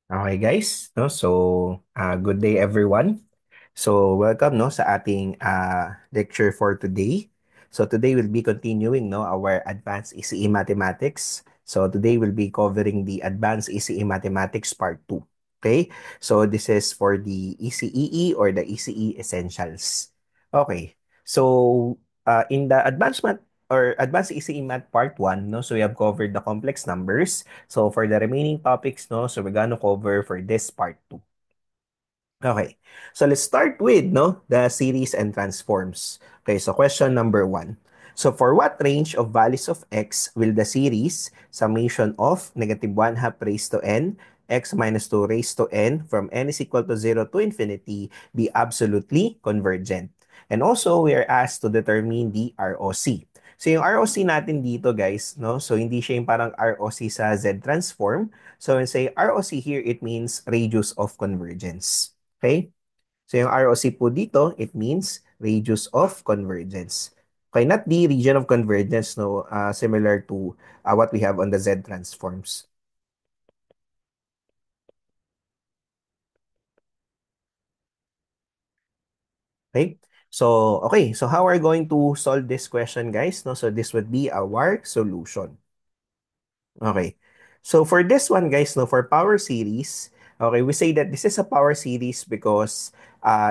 Okay guys, no? So, good day everyone. So, welcome no sa ating lecture for today. So, today we'll be continuing no our advanced ECE mathematics. So, today we'll be covering the advanced ECE mathematics part 2. Okay? So, this is for the ECEE or the ECE essentials. Okay. So, in the advanced ECE math part 1, no, so we have covered the complex numbers. So for the remaining topics, no, so we're gonna cover for this part 2. Okay. So let's start with, no, the series and transforms. Okay, so question number 1. So for what range of values of x will the series summation of negative 1 half raised to n x minus 2 raised to n from n is equal to 0 to infinity be absolutely convergent? And also, we are asked to determine the ROC. So yung ROC natin dito guys, no? So hindi siya yung parang ROC sa Z transform. So when say ROC here, it means radius of convergence. Okay? So yung ROC po dito, it means radius of convergence. Okay, not the region of convergence, no, similar to what we have on the Z transforms. Okay? So, okay. So, how are we going to solve this question, guys? No, so this would be our solution. Okay. So for this one, guys, no, for power series, okay, we say that this is a power series because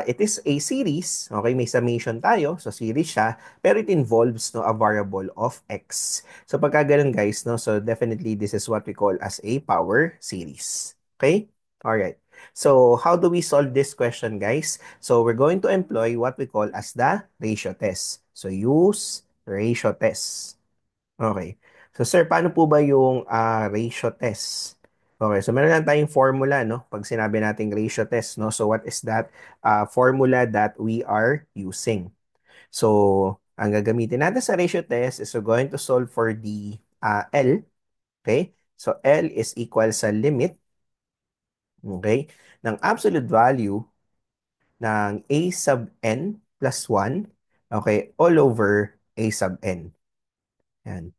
it is a series, okay, may summation tayo, so series siya, pero it involves no, a variable of x. So pagka ganun, guys, no, so definitely this is what we call as a power series. Okay? All right. So how do we solve this question, guys? So we're going to employ what we call as the ratio test. So use ratio test. Okay. So sir, paano po ba yung ratio test? Okay, so meron lang tayong formula, no? Pag sinabi nating ratio test, no? So what is that formula that we are using? So, ang gagamitin natin sa ratio test is we're going to solve for the L, okay? So L is equal sa limit, okay, ng absolute value ng A sub n plus 1, okay, all over A sub n. Yan.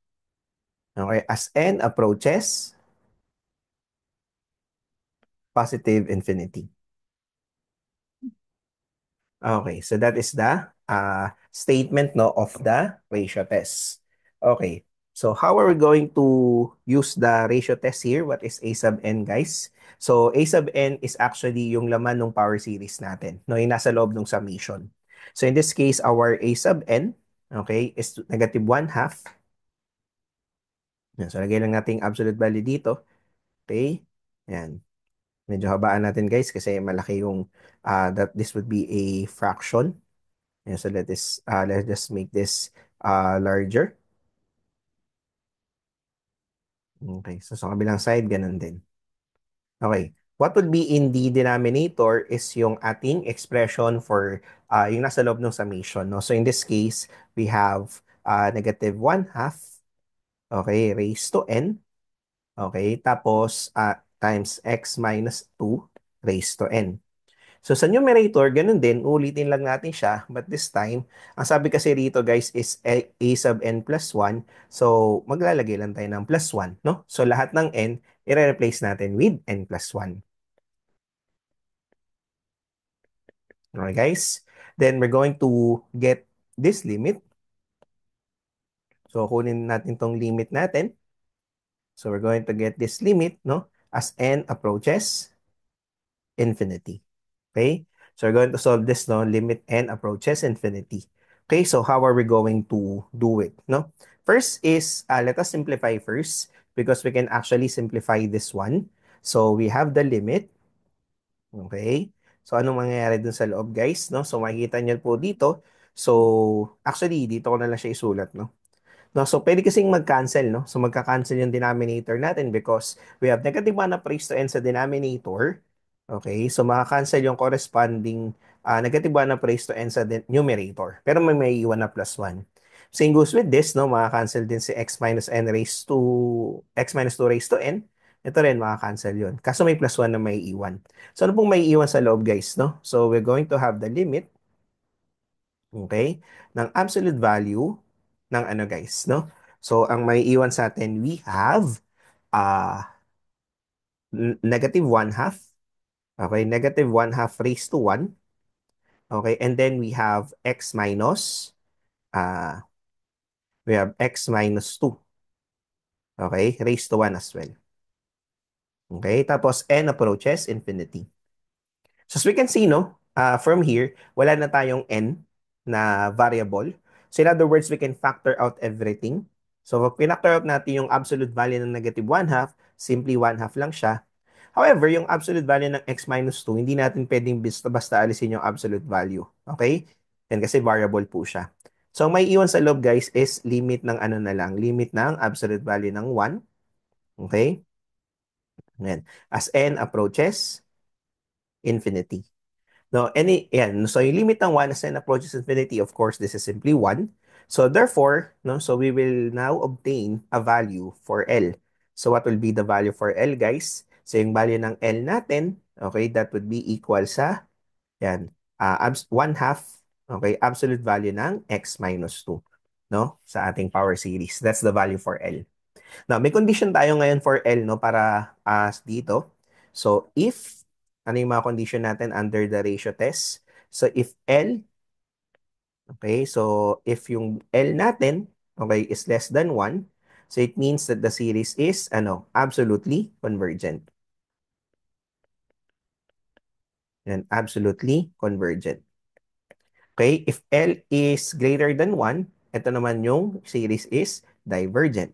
Okay, as n approaches positive infinity. Okay, so that is the statement no of the ratio test. Okay, so how are we going to use the ratio test here? What is A sub n, guys? So A sub n is actually yung laman ng power series natin, no, yung nasa loob ng summation. So in this case, our A sub n, okay, is negative 1 half. Yan, so lagay lang natin yung absolute value dito. Okay, yan. Medyo habaan natin guys kasi malaki yung that this would be a fraction. Yeah, so let's just make this larger. Okay, so sa kabilang side, ganun din. Okay, what would be in the denominator is yung ating expression for yung nasa loob ng summation. No? So in this case, we have negative 1 half, okay, raised to n, okay, tapos times x minus 2 raised to n. So sa numerator, ganun din, ulitin lang natin siya. But this time, ang sabi kasi rito guys is a sub n plus 1. So maglalagay lang tayo ng plus 1, no? So lahat ng n, i-replace natin with n plus 1. Okay guys? Then we're going to get this limit. So kunin natin tong limit natin. So we're going to get this limit, no? As n approaches infinity. Okay? So we're going to solve this, no? Limit n approaches infinity. Okay, so how are we going to do it, no? First is, let us simplify first because we can actually simplify this one. So we have the limit. Okay? So anong mangyayari dun sa loob, guys, no? So makikita niyo po dito. So actually, dito ko na lang siya isulat, no? No, so pwede kasing mag-cancel, no? So magka-cancel yung denominator natin because we have negative 1 na raised to n sa denominator. Okay, so maka-cancel yung corresponding negative 1 na raised to n sa numerator. Pero may iwan na plus 1. Same goes with this, no? Maka-cancel din si x minus n raised to x minus 2 raised to n. Ito rin, maka-cancel yun. Kaso may plus 1 na may iwan. So ano pong may iwan sa loob, guys, no? So we're going to have the limit, okay, ng absolute value ng ano guys, no? So, ang may iwan sa atin, we have uh, negative 1 half. Okay, negative 1 half raised to 1. Okay, and then uh, we have x minus 2. Okay, raised to 1 as well. Okay, tapos n approaches infinity. So as we can see, no, from here, wala na tayong n na variable. So in other words, we can factor out everything. So pag pinactor out natin yung absolute value ng negative 1 half, simply 1 half lang siya. However, yung absolute value ng x minus 2, hindi natin pwedeng basta-basta alisin yung absolute value. Okay? Yan kasi variable po siya. So, ang may iwan sa loob, guys, is limit ng ano na lang, limit ng absolute value ng 1. Okay? Yan. As n approaches infinity. No, yan. So, yung limit ng 1 as n approaches infinity, of course, this is simply 1. So, therefore, no, so we will now obtain a value for L. So, what will be the value for L, guys? So, yung value ng L natin, okay, that would be equal sa, yan, 1 half, okay, absolute value ng x minus 2, no, sa ating power series. That's the value for L. Now, may condition tayo ngayon for L, no, para dito. So, if, ano yung mga condition natin under the ratio test? So, if L, okay, so if yung L natin, okay, is less than 1, so it means that the series is, absolutely convergent. And absolutely convergent. Okay, if L is greater than 1, ito naman yung series is divergent.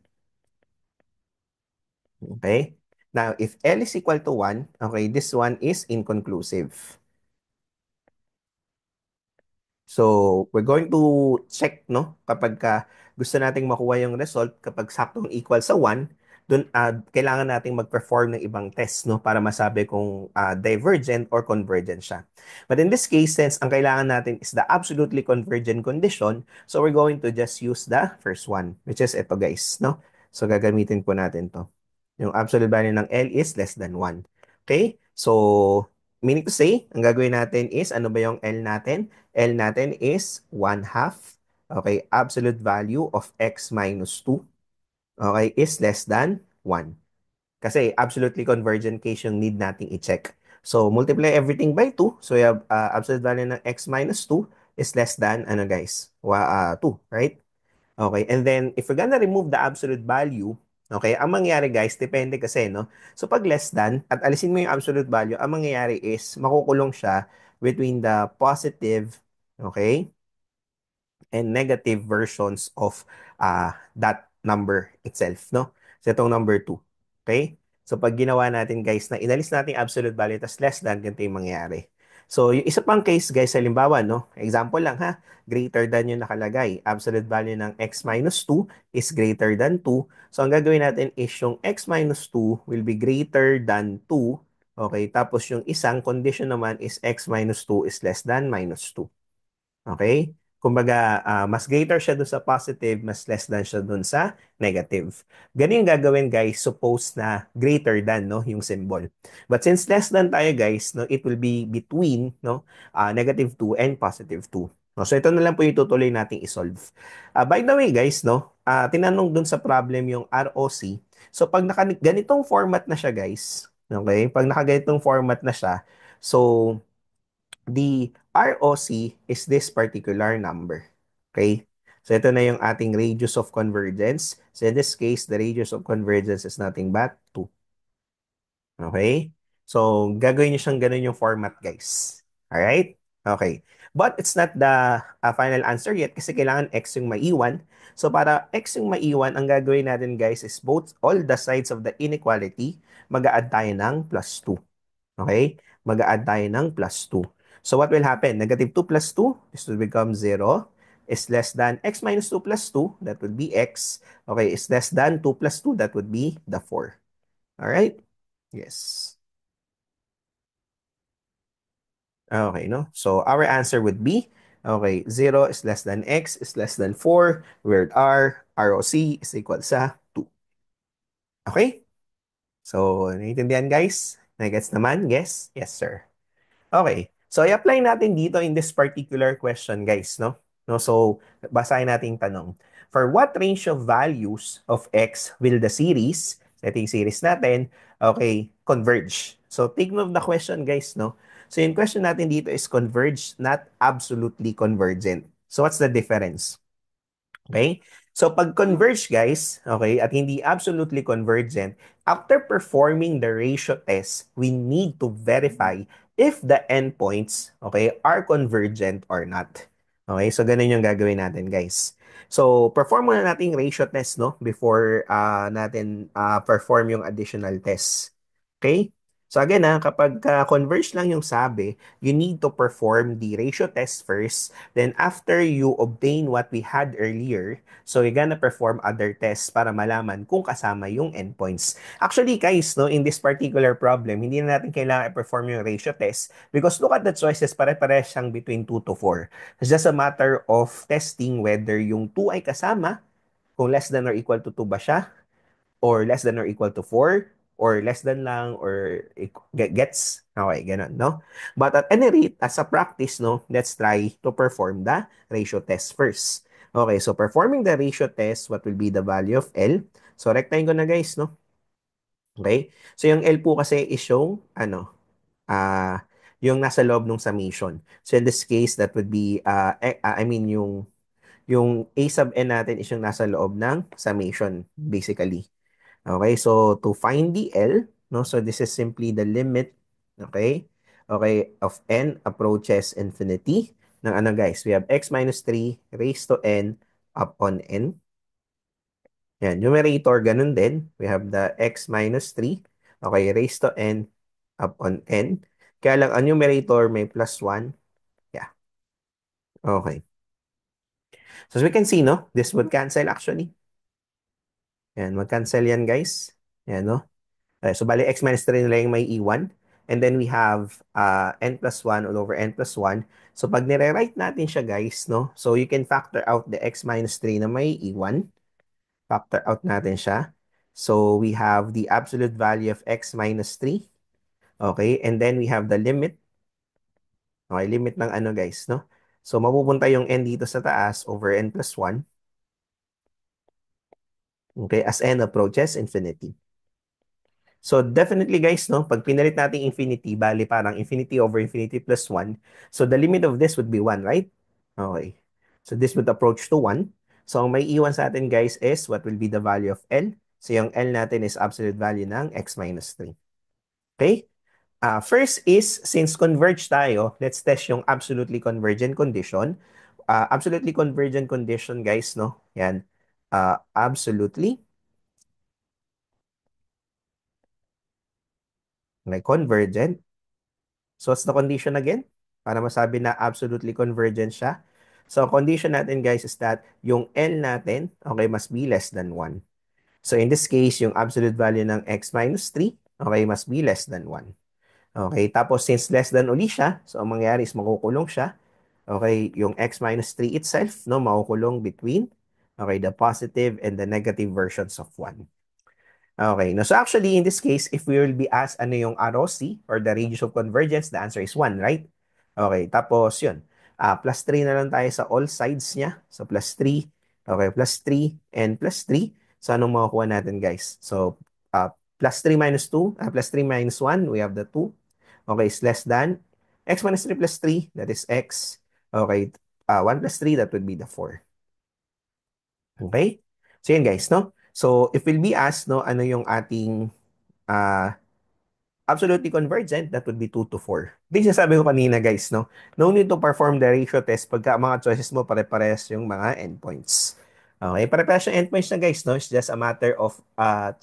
Okay? Now, if L is equal to 1, okay, this one is inconclusive. So, we're going to check, no? Kapag gusto nating makuha yung result, kapag saktong equal sa 1, dun, kailangan nating mag-perform ng ibang test, no? Para masabi kung divergent or convergent siya. But in this case, since ang kailangan natin is the absolutely convergent condition, so we're going to just use the first one, which is ito, guys, no? So, gagamitin po natin to. Yung absolute value ng L is less than 1. Okay? So, meaning to say, ang gagawin natin is, ano ba yung L natin? L natin is 1 half, okay, absolute value of x minus 2, okay, is less than 1. Kasi absolutely convergent case yung need nating i-check. So, multiply everything by 2. So, we have absolute value ng x minus 2 is less than, 2, right? Okay, and then if we're gonna remove the absolute value, okay, ang mangyayari guys, depende kasi, no? So pag less than, at alisin mo yung absolute value, ang mangyayari is makukulong siya between the positive, okay, and negative versions of that number itself, no? So itong number 2. Okay? So pag ginawa natin guys na inalis natin yung absolute value tas less than, ganito yung mangyayari. So yung isa pang case guys, halimbawa, no? Example lang ha, greater than yung nakalagay. Absolute value ng x minus 2 is greater than 2. So ang gagawin natin is yung x minus 2 will be greater than 2. Okay? Tapos yung isang condition naman is x minus 2 is less than minus 2. Okay? Kumbaga, mas greater siya dun sa positive, mas less than siya dun sa negative. Ganun yung gagawin, guys, suppose na greater than, no, yung symbol. But since less than tayo, guys, no, it will be between, no, negative 2 and positive 2. No, so ito na lang po yung tutuloy nating isolve. By the way, guys, no, tinanong dun sa problem yung ROC. So pag ganitong format na siya, guys, okay? Pag nakaganitong format na siya, so the ROC is this particular number. Okay? So, ito na yung ating radius of convergence. So, in this case, the radius of convergence is nothing but 2. Okay? So, gagawin nyo siyang ganun yung format, guys. Alright? Okay. But it's not the final answer yet kasi kailangan x yung maiwan. So, para x yung maiwan, ang gagawin natin, guys, is both all the sides of the inequality, mag-a-add tayo ng plus 2. Okay? Mag-a-add tayo ng plus 2. So what will happen? Negative 2 plus 2, this will become 0, is less than x minus 2 plus 2, that would be x. Okay, is less than 2 plus 2, that would be the 4. Alright? Yes. Okay, no? So our answer would be, okay, 0 is less than x is less than 4, where ROC is equal sa 2. Okay? So, naiintindihan guys? Nagets naman? Yes? Yes, sir. Okay. So, i-apply natin dito in this particular question, guys, no? No, so, basahin natin yung tanong. For what range of values of x will the series letting series natin, okay, converge. So take note of the question, guys, no? So yung question natin dito is converge, not absolutely convergent. So what's the difference? Okay? So pag converge guys, okay, at hindi absolutely convergent, after performing the ratio test, we need to verify if the endpoints, okay, are convergent or not. Okay, so ganun yung gagawin natin guys. So perform muna natin yung ratio test no before natin perform yung additional test. Okay? So again kapag converge lang yung sabi, you need to perform the ratio test first. Then after you obtain what we had earlier, so you're gonna perform other tests para malaman kung kasama yung endpoints. Actually, guys, no, in this particular problem, hindi na natin kailangan i-perform yung ratio test because look at the choices, pare-pares siyang between 2 to 4. It's just a matter of testing whether yung 2 ay kasama, kung less than or equal to 2 ba siya, or less than or equal to 4, or less than lang, or gets. Okay, ganun, no? But at any rate, as a practice, no, let's try to perform the ratio test first. Okay, so performing the ratio test, what will be the value of L? So, rectine ko na guys, no? Okay? So, yung L po kasi is yung, yung nasa loob ng summation. So, in this case, that would be, I mean, yung A sub n natin is yung nasa loob ng summation, basically. Okay, so to find the L, no, so this is simply the limit, okay, okay, of n approaches infinity ng ano guys, we have x minus 3 raised to n upon n. Yan, numerator, ganun din. We have the x minus 3, okay, raised to n upon n. Kaya lang, ang numerator may plus 1. Yeah, okay. So as we can see, no, this would cancel actually. Yan, mag-cancel yan guys. Yan, no? Okay, so bali x minus 3 na lang yung may iwan. And then we have n plus 1 all over n plus 1. So pag nire-write natin siya guys, no? So you can factor out the x minus 3 na may iwan. Factor out natin siya. So we have the absolute value of x minus 3. Okay, and then we have the limit. Okay, limit ng ano guys, no? So mapupunta yung n dito sa taas over n plus 1. Okay, as n approaches infinity. So definitely guys, no, pag pinalit natin infinity, bali parang infinity over infinity plus 1. So the limit of this would be 1, right? Okay. So this would approach to 1. So ang may iwan sa atin guys is what will be the value of L. So yung L natin is absolute value ng x minus 3. Okay? First is, since converge tayo, let's test yung absolutely convergent condition. Absolutely convergent condition guys, no? Yan. Absolutely like convergent. So what's the condition again? Para masabi na absolutely convergent siya. So condition natin guys is that yung L natin, okay, must be less than 1. So in this case, yung absolute value ng x minus 3, okay, must be less than 1. Okay, tapos since less than uli siya, so ang mangyayari is makukulong siya. Okay, yung x minus 3 itself, no, makukulong between, okay, the positive and the negative versions of 1. Okay. No, so actually, in this case, if we will be asked ano yung ROC or the radius of convergence, the answer is 1, right? Okay. Tapos, yun. Plus 3 na lang tayo sa all sides niya. So, plus 3. Okay. Plus 3 and plus 3. So, anong makukuha natin, guys? So, plus 3 minus 2. Plus 3 minus 1. We have the 2. Okay. Is less than x minus 3 plus 3. That is x. Okay. 1 plus 3. That would be the 4. Okay? So, yun, guys, no? So, if we'll be asked, no, ano yung ating uh, absolutely convergent, that would be 2 to 4. This is sabi ko kanina guys, no? No need to perform the ratio test pagka mga choices mo pare-parehas yung mga endpoints. Okay, pare-parehas yung endpoints na guys, no? It's just a matter of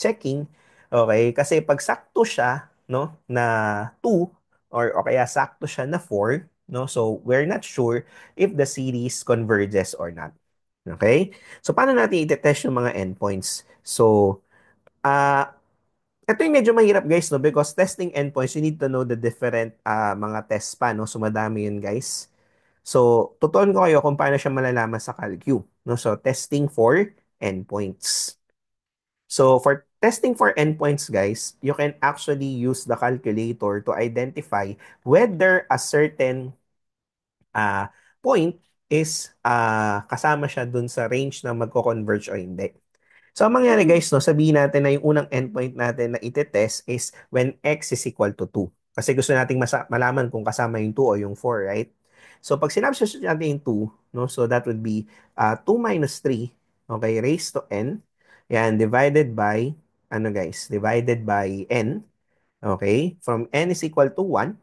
checking. Okay, kasi pag sakto siya, no, na 2 or kaya sakto siya na 4, no? So, we're not sure if the series converges or not. Okay? So, paano natin i-test yung mga endpoints? So, ah ito yung medyo mahirap guys, no? Because testing endpoints, you need to know the different mga tests pa, no? So, madami yun guys. So, tuturuan ko kayo kung paano siya malalaman sa CalQ, no? So, testing for endpoints. So, for testing for endpoints, guys, you can actually use the calculator to identify whether a certain point is kasama siya dun sa range na magko-converge o hindi. So, ang mangyari guys, no, sabihin natin na yung unang endpoint natin na itetest is when x is equal to 2. Kasi gusto nating malaman kung kasama yung 2 o yung 4, right? So, pag sinubstitute natin yung 2, no, so that would be 2 minus 3, okay, raised to n. Yan, divided by, ano guys, divided by n, okay? From n is equal to 1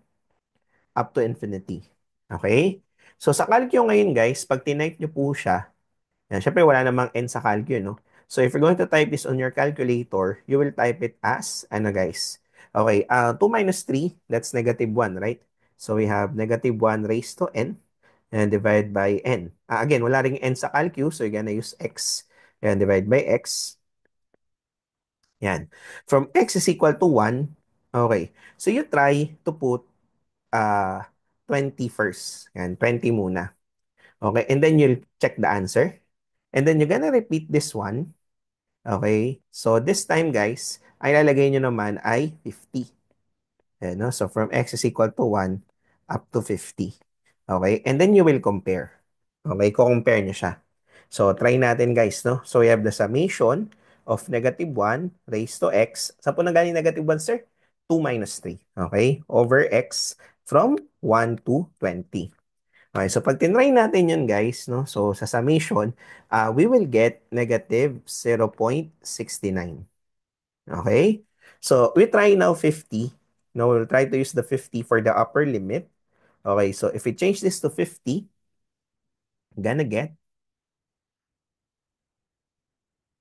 up to infinity. Okay? So, sa calculus ngayon guys, pag tinype nyo po siya, yan, syempre wala namang n sa calculus, no? So, if you're going to type this on your calculator, you will type it as, ano guys? Okay, 2 minus 3, that's negative 1, right? So, we have negative 1 raised to n and divide by n. Again, wala ring n sa calculus, so you're gonna use x. And divide by x. Yan. From x is equal to 1, okay. So, you try to put uh, 20 first. Yan, 20 muna. Okay, and then you'll check the answer. And then you're gonna repeat this one. Okay, so this time guys, ay lalagay nyo naman ay 50. Ayan, no? So from x is equal to 1 up to 50. Okay, and then you will compare. Okay, ko-compare nyo siya. So try natin guys, no? So we have the summation of negative 1 raised to x. Saan po nanggaling negative 1, sir? 2 minus 3. Okay, over x from 1 to 20. Okay, so pag tinry natin yun guys, no? So sa summation, we will get negative 0.69. Okay? So we try now 50. Now we'll try to use the 50 for the upper limit. Okay, so if we change this to 50, gonna get,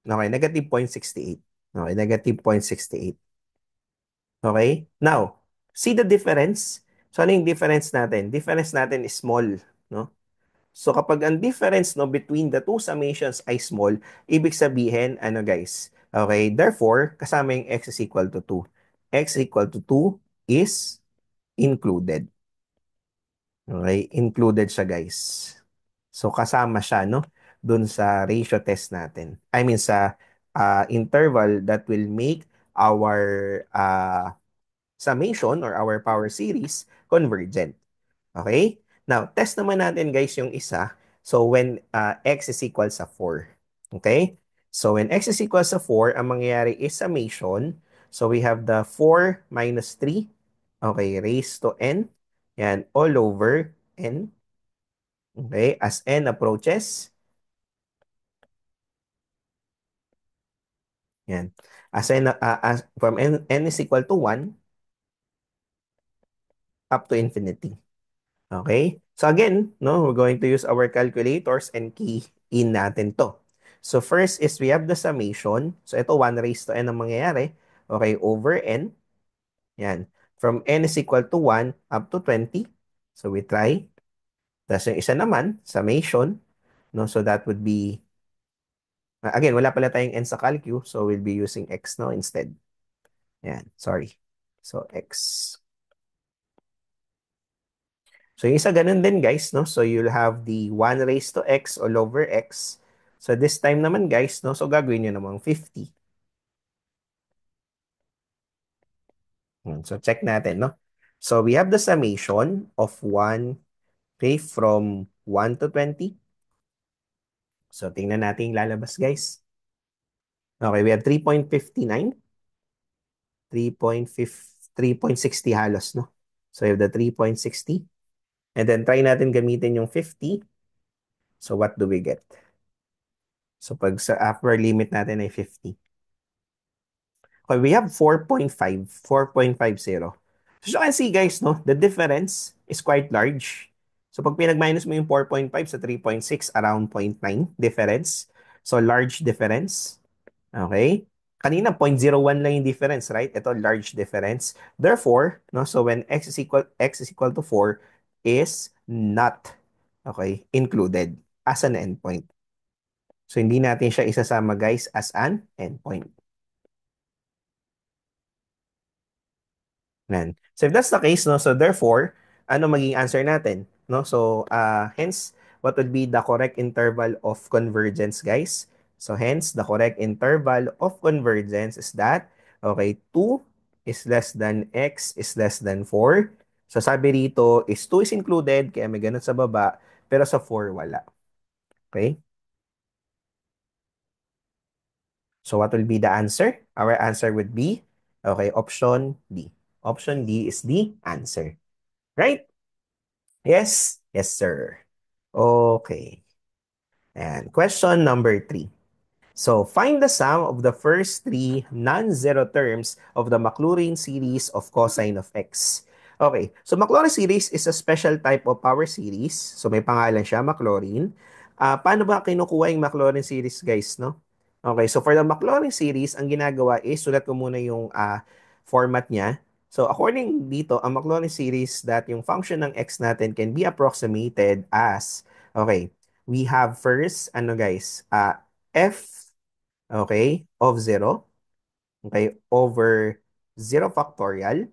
okay, negative 0.68. Okay, negative 0.68. Okay? Now, see the difference? So ano yung difference natin? Difference natin is small, no? So kapag ang difference no between the two summations ay small, ibig sabihin ano guys? Okay, therefore kasama yung x is equal to 2. X equal to 2 is included. Okay, included siya guys. So kasama siya no dun sa ratio test natin. I mean sa interval that will make our summation or our power series convergent. Okay? Now, test naman natin guys yung isa. So, when x is equal sa 4. Okay? So, when x is equal sa 4, ang mangyayari is summation. So, we have the 4 minus 3. Okay, raised to n. Yan, all over n. Okay, as n approaches. Yan. From n is equal to 1 up to infinity. Okay? So again, no, we're going to use our calculators and key in natin to. So first is we have the summation. So ito 1 raised to n ang mangyayari. Okay, over n. Yan. From n is equal to 1 up to 20. So we try. Tapos yung isa naman, summation. No, so that would be, again, wala pala tayong n sa calculus. So we'll be using x no instead. Yan, sorry. So x. So yung isa ganun din guys, no? So you'll have the 1 raised to x all over x. So this time naman guys, no? So gagawin nyo namang 50. So check natin, no? So we have the summation of 1, okay, from 1 to 20. So tingnan natin yung lalabas guys. Okay, we have 3.59, 3.60 halos, no? So we have the 3.60. And then try natin gamitin yung 50. So what do we get? So pag sa upper limit natin ay 50. Okay, we have 4.5, 4.50. So as you can see guys, no, the difference is quite large. So pag pinag-minus mo yung 4.5 sa 3.6, around 0.9 difference. So large difference. Okay? Kanina 0.01 lang yung difference, right? Ito large difference. Therefore, no, so when x is equal to 4 is not included as an endpoint. So hindi natin siya isasama guys as an endpoint. Yan. So if that's the case, no, so therefore, ano maging answer natin? No? So hence, what would be the correct interval of convergence, guys? So hence, the correct interval of convergence is that, okay, 2 is less than x is less than 4. So sabi rito is 2 is included, kaya may ganun sa baba, pero sa 4 wala. Okay? So what will be the answer? Our answer would be, okay, option D. Option D is the answer. Right? Yes? Yes, sir. Okay. And question number 3. So find the sum of the first three non-zero terms of the Maclaurin series of cosine of x. Okay, so Maclaurin series is a special type of power series. So may pangalan siya, Maclaurin. Paano ba kinukuha yung Maclaurin series, guys, no? Okay, so for the Maclaurin series, ang ginagawa is, sulat ko muna yung format niya. So according dito, ang Maclaurin series that yung function ng x natin can be approximated as, okay, we have first, ano guys, f, okay, of 0, okay, over 0 factorial,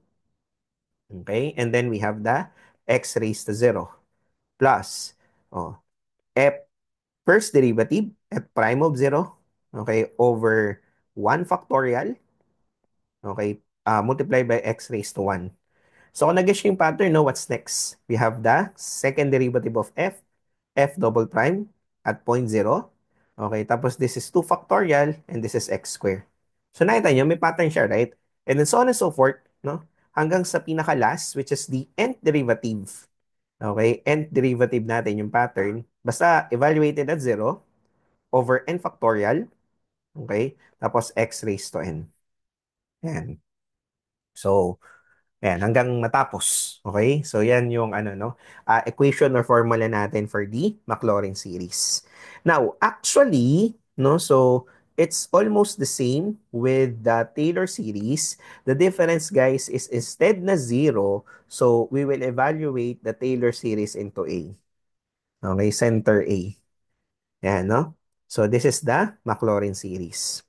okay, and then we have the x raised to 0 plus, oh, f first derivative, f prime of 0, okay, over 1 factorial, okay, multiplied by x raised to 1. So kung nag-guess yung pattern, no, what's next? We have the second derivative of f double prime at point zero. Okay, tapos this is 2 factorial and this is x square. So nakita nyo, may pattern siya, right? And then so on and so forth, no? Hanggang sa pinaka-last, which is the nth derivative. Okay, nth derivative natin yung pattern. Basta evaluated at zero over n factorial. Okay, tapos x raised to n. Yan. So, ayan, hanggang matapos. Okay? So, yan yung ano, no? Equation or formula natin for the Maclaurin series. Now, actually, no, so it's almost the same with the Taylor series. The difference, guys, is instead na zero, so we will evaluate the Taylor series into A. Okay? Center A. Yan, no? So, this is the Maclaurin series.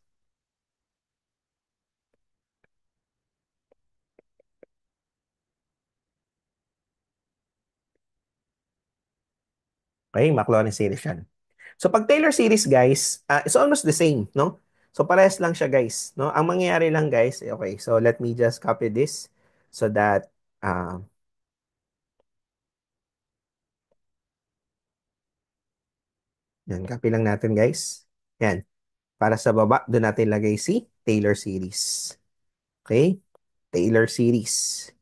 Okay? Maclaurin series yan. So pag Taylor series guys, it's almost the same, no? So parehas lang siya guys, no? Ang mangyayari lang guys, okay, so let me just copy this so that uh, yan, copy lang natin guys. Yan, para sa baba, doon natin lagay si Taylor series. Okay? Taylor series.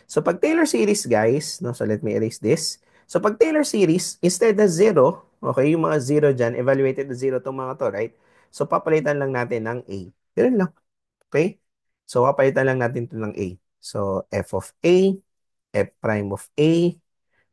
So pag Taylor series guys, no? So let me erase this. So pag Taylor series, instead na zero, okay, yung mga zero dyan, evaluated na zero itong mga to, right? So papalitan lang natin ng A. Ganun lang. Okay? So, papalitan lang natin ito ng A. So, f of A, f prime of A,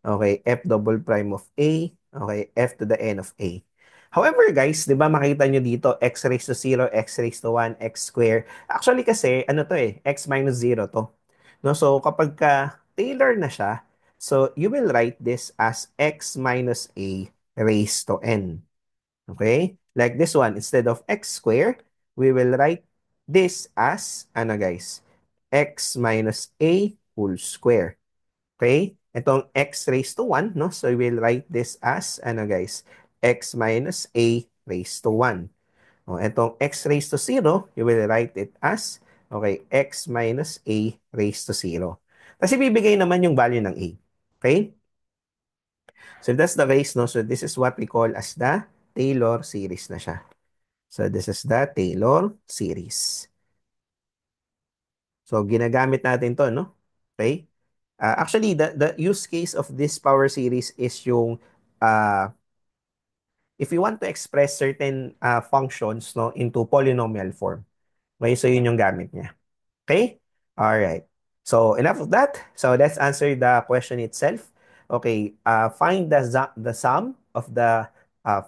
okay, f double prime of A, okay, f to the n of A. However, guys, di ba makita nyo dito, x raised to 0, x raised to 1, x square. Actually kasi, ano to eh, x minus 0 to. No? So, kapag ka Taylor na siya, so you will write this as x minus a raised to n. Okay? Like this one, instead of x squared, we will write this as, ano guys, x minus a whole square. Okay? Itong x raised to 1, no? So we will write this as, ano guys, x minus a raised to 1. O, itong x raised to 0, you will write it as, okay, x minus a raised to 0. Kasi bibigay naman yung value ng a. Okay? So if that's the case, no? So this is what we call as the Taylor series na siya. So this is the Taylor series. So ginagamit natin to, no? Okay? Actually, the use case of this power series is yung uh, if you want to express certain functions no into polynomial form. Okay, so yun yung gamit niya. Okay? All right. So enough of that. So let's answer the question itself. Okay, find the sum of the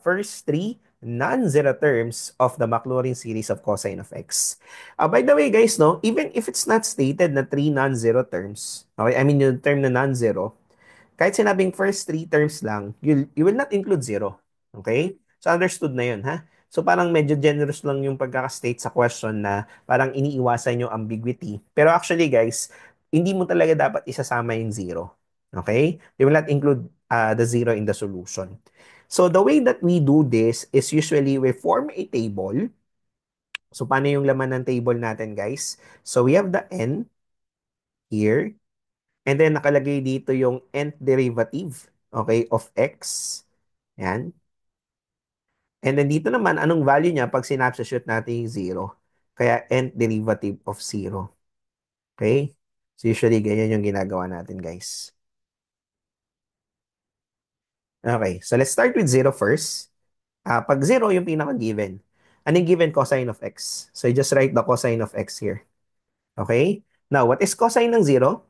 first three non-zero terms of the Maclaurin series of cosine of x. By the way, guys, no, even if it's not stated na three non-zero terms, okay, I mean yung term na non-zero, kahit sinabing first three terms lang, you will not include zero. Okay? So understood na yun, ha? So parang medyo generous lang yung pagkakastate sa question na parang iniiwasan yung ambiguity. Pero actually guys, hindi mo talaga dapat isasama yung zero. Okay? You will not include the zero in the solution. So the way that we do this is usually we form a table. So paano yung laman ng table natin guys? So we have the n here. And then nakalagay dito yung nth derivative, okay, of x. Yan. And then dito naman, anong value niya pag sinubstitute natin yung zero? Kaya nth derivative of zero. Okay? So usually, ganyan yung ginagawa natin, guys. Okay, so let's start with zero first. Pag zero, yung pinaka-given. Anong given cosine of x? So you just write the cosine of x here. Okay? Now, what is cosine ng zero?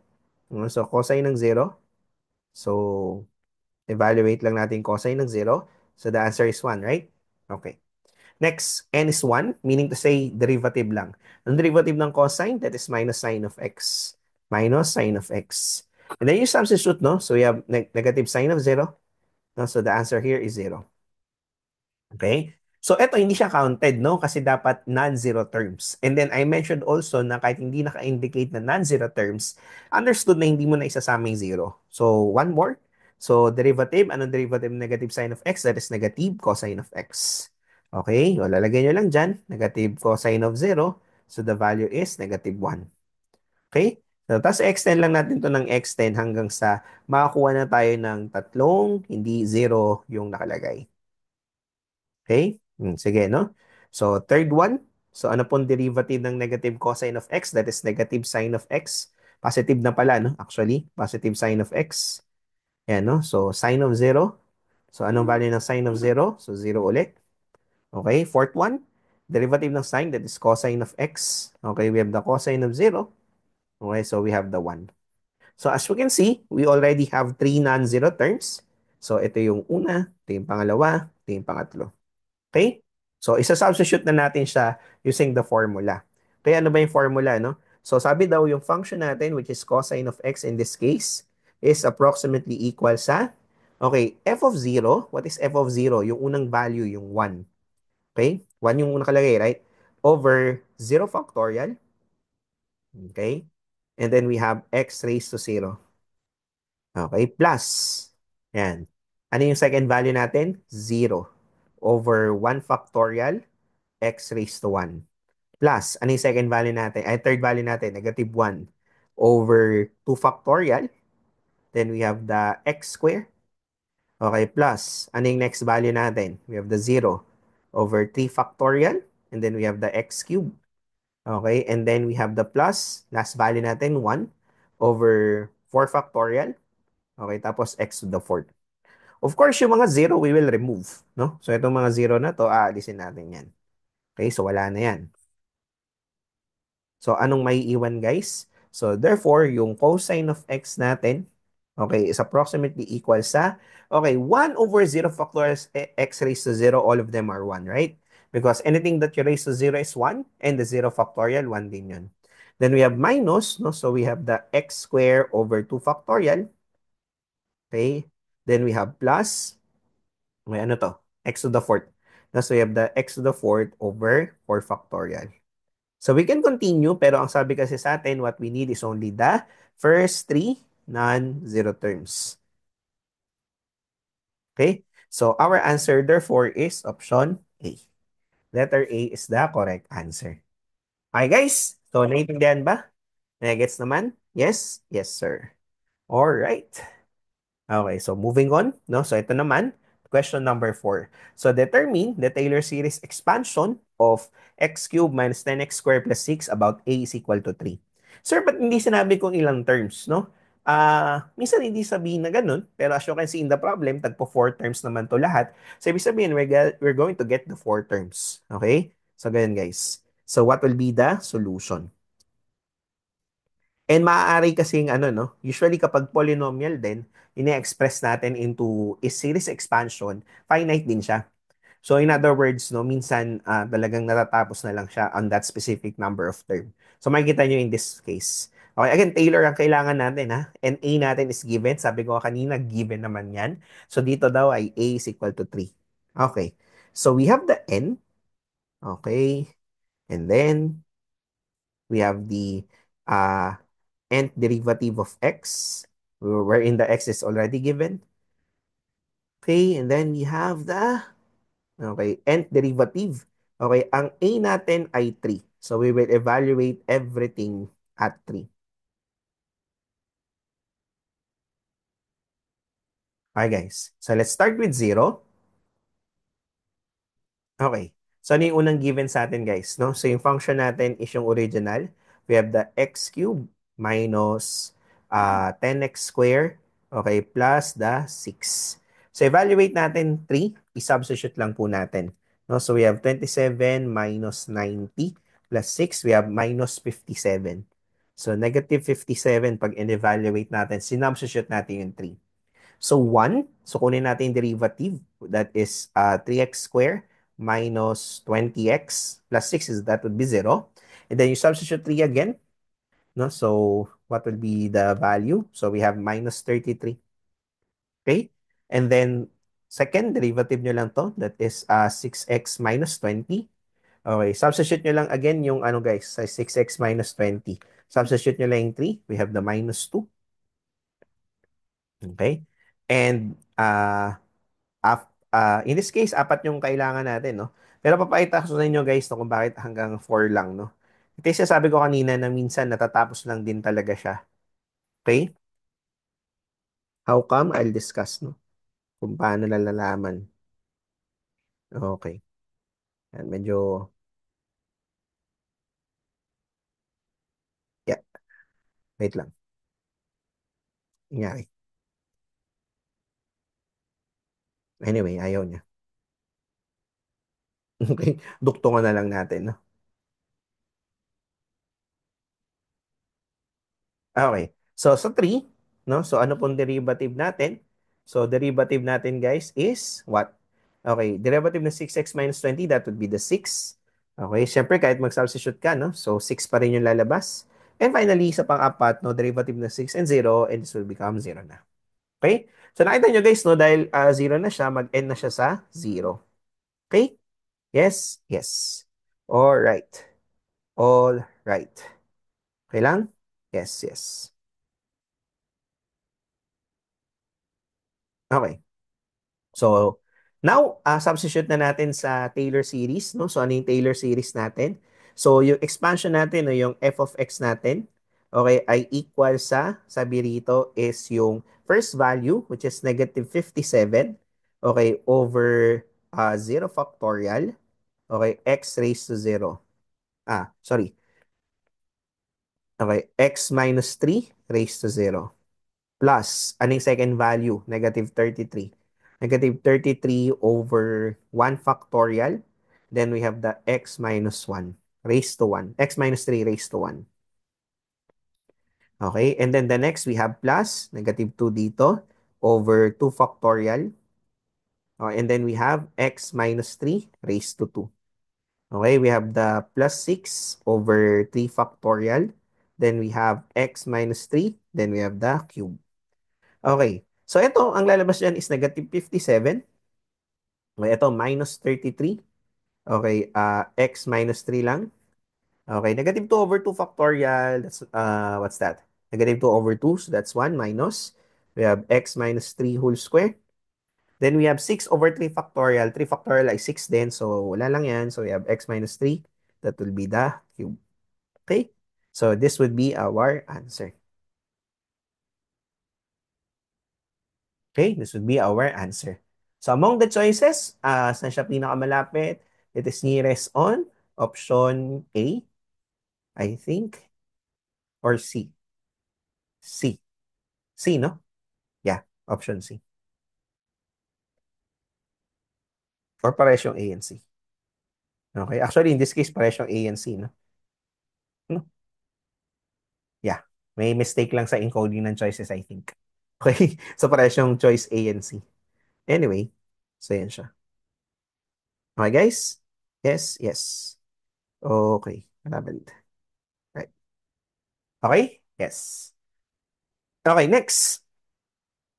So cosine ng zero. So, evaluate lang natin cosine ng zero. So the answer is 1, right? Okay. Next, n is 1, meaning to say derivative lang. Ang derivative ng cosine, that is minus sine of x. Minus sine of x. And then you substitute, no? So we have negative sine of 0. No? So the answer here is 0. Okay? So eto hindi siya counted, no? Kasi dapat non-zero terms. And then I mentioned also na kahit hindi naka-indicate na non-zero terms, understood na hindi mo na isasama yung zero. So one more. So derivative, anong derivative ng negative sine of x? That is negative cosine of x. Okay? O lalagay nyo lang dyan, negative cosine of 0. So the value is negative 1. Okay? So, tapos extend lang natin to ng extend hanggang sa makakuha na tayo ng tatlong, hindi zero yung nakalagay. Okay? Sige, no? So, third one. So, ano pong derivative ng negative cosine of x? That is negative sine of x. Positive na pala, no? Actually, positive sine of x. Yan, no? So, sine of 0. So, anong value ng sine of 0? So, 0 ulit. Okay? Fourth one. Derivative ng sine, that is cosine of x. Okay, we have the cosine of 0. Okay, so we have the 1. So, as we can see, we already have three non-zero terms. So, ito yung una, ito yung pangalawa, ito yung pangatlo. Okay? So, isa-substitute na natin siya using the formula. Kaya ano ba yung formula, no? So, sabi daw yung function natin, which is cosine of x in this case, is approximately equal sa, okay, f of 0. What is f of 0? Yung unang value, yung 1. Okay? 1 yung nakalagay, right? Over 0 factorial. Okay? And then we have x raised to 0. Okay? Plus. Yan. Ano yung second value natin? 0. Over 1 factorial x raised to 1. Plus, ano yung second value natin? Ay, third value natin, negative 1 over 2 factorial. Then we have the x square. Okay, plus, ano yung next value natin? We have the 0 over 3 factorial. And then we have the x cube. Okay, and then we have the plus, last value natin, 1 over 4 factorial. Okay, tapos x to the fourth. Of course, yung mga 0, we will remove. No? So, itong mga 0 na to, aalisin natin yan. Okay, so wala na yan. So, anong may iwan, guys? So, therefore, yung cosine of x natin, okay, is approximately equal sa, okay, 1 over 0 factorial x raised to 0, all of them are 1, right? Because anything that you raise to 0 is 1, and the 0 factorial, 1 din yun. Then we have minus, no? So, we have the x square over 2 factorial, okay? Then we have plus, may ano to? X to the fourth. No, so, we have the x to the fourth over 4 factorial. So we can continue, pero ang sabi kasi sa atin, what we need is only the first three non-zero terms. Okay? So our answer therefore is option A. Letter A is the correct answer. Okay guys, so naiintindihan ba? Nagets naman? Yes? Yes sir. Alright. Okay, so moving on, no? So ito naman, question number 4. So determine the Taylor series expansion of x cubed minus 10x squared plus 6 about a is equal to 3. Sir, ba't hindi sinabi kung ilang terms, no? Minsan hindi sabihin na ganun, pero as you can see in the problem, tagpo 4 terms naman to lahat. So ibig sabihin, we're going to get the 4 terms. Okay? So ganyan guys. So what will be the solution? And maaari kasing ano, no? Usually kapag polynomial din, ini-express natin into a series expansion, finite din siya. So in other words, no, minsan talagang natatapos na lang siya on that specific number of term. So makikita nyo in this case. Okay, again, Taylor ang kailangan natin, ha? And A natin is given. Sabi ko kanina, given naman yan. So dito daw ay A is equal to 3. Okay. So we have the N. Okay. And then we have the uh, nth derivative of x, wherein the x is already given. Okay, and then we have the, okay, nth derivative. Okay, ang a natin ay 3. So we will evaluate everything at 3. Okay, guys. So let's start with 0. Okay. So, ano yung unang given sa atin, guys? No? So, yung function natin is yung original. We have the x cube minus 10x square, okay, plus the 6. So, evaluate natin 3. I-substitute lang po natin. No? So, we have 27 minus 90 plus 6. We have minus 57. So, negative 57 pag in-evaluate natin, sinubstitute natin yung 3. So 1, so kunin natin yung derivative. That is 3x squared minus 20x plus 6 is that would be 0. And then you substitute 3 again. No? So what will be the value? So we have minus 33. Okay? And then second derivative nyo lang to. That is 6x minus 20. Okay. Substitute nyo lang again yung ano guys, sa 6x minus 20. Substitute nyo lang yung 3. We have the minus 2. Okay? And in this case, apat yung kailangan natin, no? Pero papakita ko sa inyo guys no, kung bakit hanggang 4 lang, no? Ito yung sabi ko kanina na minsan natatapos lang din talaga siya. Okay? How come? I'll discuss, no? Kung paano nalalaman. Okay. Yan, medyo, yeah, wait lang. Nangyari. Anyway, ayaw niya. Okay? Duktungan na lang natin, no? Okay. So, sa 3, no? So, ano pong derivative natin? So, derivative natin, guys, is what? Okay. Derivative ng 6x minus 20, that would be the 6. Okay. Siyempre, kahit mag-substitute ka, no? So, 6 pa rin yung lalabas. And finally, sa pang-apat, no? Derivative ng 6 and 0, and this will become 0 na. Okay? So, nakita nyo, guys, no? Dahil 0 na siya, mag-end na siya sa 0. Okay? Yes? Yes. All right. All right. Okay lang? Yes, yes. Okay. So, now, substitute na natin sa Taylor series, no? So, ano yung Taylor series natin? So, yung expansion natin, no, yung f of x natin, okay, ay equal sa, sabi rito, is yung first value, which is negative 57, okay, over 0 factorial, okay, x raised to 0. Sorry. Okay, x minus 3 raised to 0. Plus, anong second value? Negative 33. Negative 33 over 1 factorial. Then we have the x minus 1 raised to 1. X minus 3 raised to 1. Okay, and then the next we have plus, negative 2 dito, over 2 factorial. And then we have x minus 3 raised to 2. Okay, we have the plus 6 over 3 factorial. Then we have x minus 3. Then we have the cube. Okay. So ito, ang lalabas dyan is negative 57. Okay, ito minus 33. Okay, x minus 3 lang. Okay, negative 2 over 2 factorial. That's, what's that? Negative 2 over 2, so that's 1 minus. We have x minus 3 whole square. Then we have 6 over 3 factorial. 3 factorial ay 6 din, so wala lang yan. So we have x minus 3. That will be the cube. Okay? So this would be our answer. Okay, this would be our answer. So among the choices, saan siya pinakamalapit? It is nearest on option A, I think, or C. C. C, no? Yeah, option C. Or pares yung A and C. Okay, actually in this case, pares yung A and C, no? No? Yeah, may mistake lang sa encoding ng choices, I think. Okay, so pares yung choice A and C. Anyway, so yan siya. Okay, guys? Yes, yes. Okay, what happened? Right. Okay? Yes. Okay, next.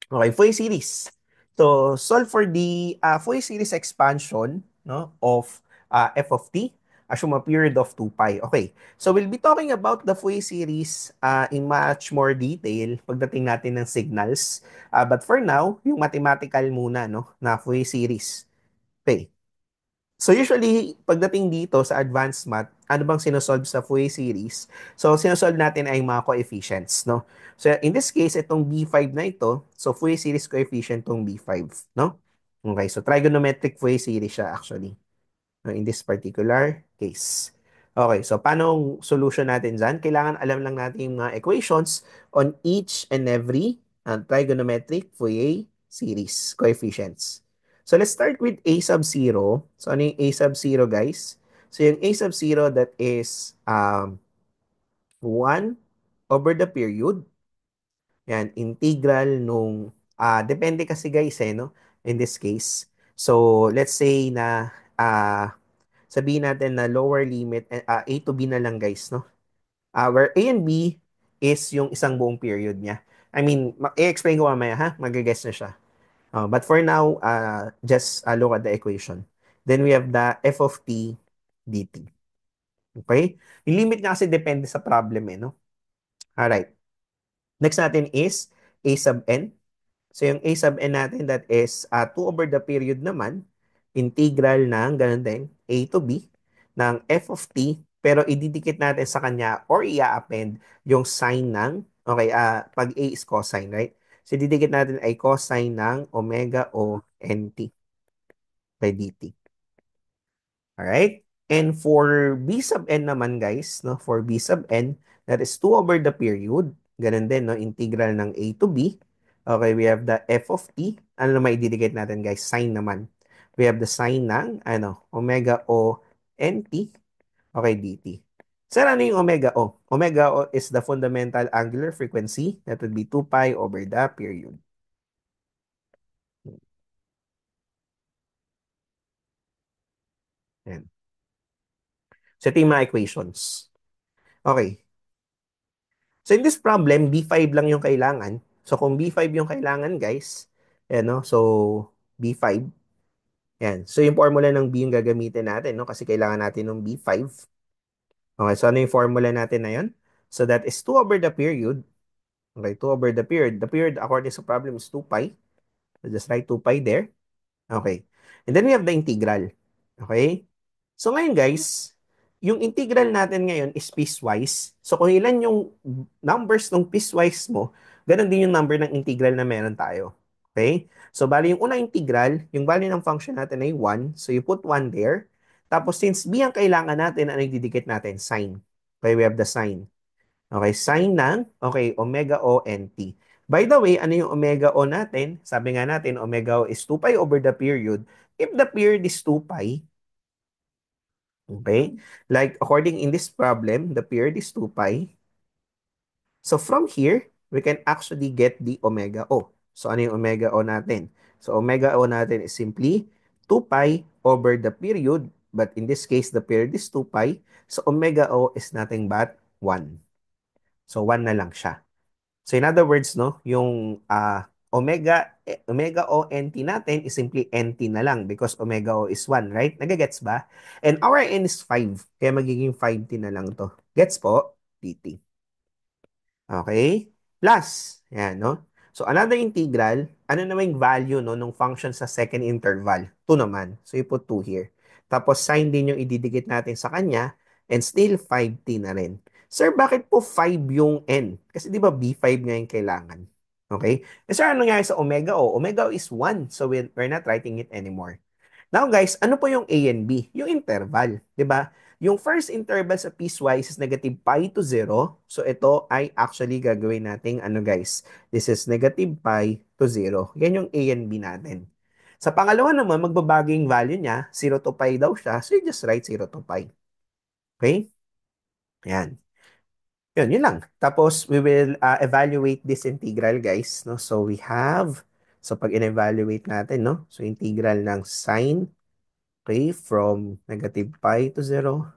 Okay, Fourier series. So, solve for the Fourier series expansion, no, of f of t, assume a period of 2 pi. Okay, so we'll be talking about the Fourier series in much more detail pagdating natin ng signals. But for now, yung mathematical muna, no, na Fourier series. Okay. So usually, pagdating dito sa advanced math, ano bang sinosolve sa Fourier series? So sinosolve natin ay mga coefficients, no? So in this case, itong B5 na ito, so Fourier series coefficient itong B5, no? Okay, so trigonometric Fourier series siya actually. in this particular case. Okay, so paano ang solution natin dyan? Kailangan alam lang natin yung mga equations on each and every trigonometric Fourier series coefficients. So let's start with a sub 0. So ano yung a sub 0, guys? So yung a sub 0, that is 1 over the period. Yan, integral nung, depende kasi guys no, in this case. So let's say na, sabihin natin na lower limit, a to b na lang guys, no? Where a and b is yung isang buong period niya. I mean, i-explain ko mamaya ha, mag-guess na siya. But for now, just look at the equation. Then we have the f of t dt. Okay? Yung limit nga kasi depende sa problem no? Alright. Next natin is a sub n. So yung a sub n natin, that is 2 over the period naman, integral ng ganun din, a to b, ng f of t, pero ididikit natin sa kanya or i-append yung sign ng, okay, pag a is cosine, right? So ididikit natin ay cosine ng omega o nt by dt. Alright? And for b sub n naman guys, no, for b sub n, that is 2 over the period. Ganun din, no, integral ng a to b. Okay, we have the f of t. Ano naman ididikit natin guys? Sine naman. We have the sine ng, omega o nt. Okay, dt. Sir, ano yung omega o? Omega o is the fundamental angular frequency. That would be 2 pi over the period. Yan. So, ito yung mga equations. Okay. So in this problem, B5 lang yung kailangan. So kung B5 yung kailangan, guys, ayan, no? So B5, yan. So yung formula ng B yung gagamitin natin, no? Kasi kailangan natin ng B5. Okay, so ano yung formula natin na yun? So that is 2 over the period. Okay, 2 over the period. The period according sa problem is 2 pi. So just write 2 pi there. Okay. And then we have the integral. Okay? So ngayon guys, yung integral natin ngayon is piecewise. So kung ilan yung numbers ng piecewise mo, ganun din yung number ng integral na meron tayo. Okay? So bali yung unang integral, yung value ng function natin ay 1. So you put 1 there. Tapos since b ang kailangan natin, ano yung didikit natin? Sine. Okay, we have the sine. Okay, sine ng, okay, omega o nt. By the way, ano yung omega o natin? Sabi nga natin, omega o is 2 pi over the period. If the period is 2 pi, okay, like according in this problem, the period is 2 pi. So from here, we can actually get the omega o. So ano yung omega o natin? So omega o natin is simply 2 pi over the period. But in this case, the period is 2 pi. So omega o is nothing but 1. So 1 na lang siya. So in other words, no, yung omega o nt natin is simply nt na lang because omega o is 1, right? Nagagets ba? And our n is 5, kaya magiging 5t na lang to. Gets po? dt. Okay? Plus, yan, no? So another integral, ano naman yung value no, nung function sa second interval? 2 naman. So you put 2 here. Tapos sign din yung ididikit natin sa kanya and still 5t na rin. Sir, bakit po 5 yung n? Kasi di ba B5 nga yung kailangan? Okay? And sir, ano nangyari sa omega o? Omega o is 1. So we're not writing it anymore. Now guys, ano po yung A and B? Yung interval, 'di ba? Yung first interval sa piecewise is negative pi to 0. So ito ay actually gagawin nating ano guys? This is negative pi to 0. Yan yung A and B natin. Sa pangalawa naman, magbabago yung value niya. 0 to pi daw siya. So you just write 0 to pi. Okay? Yan. Yun lang. Tapos we will evaluate this integral guys. No? So we have, so pag in-evaluate natin, no? So integral ng sine, okay, from negative pi to 0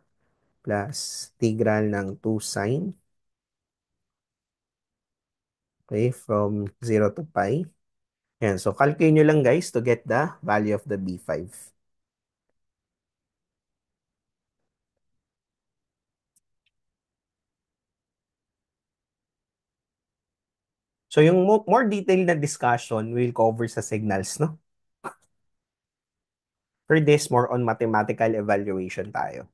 plus integral ng 2 sine, okay, from 0 to pi. Yan. So, calculate nyo lang guys to get the value of the B5. So, yung more detailed na discussion we'll cover sa signals, no? For this, more on mathematical evaluation tayo.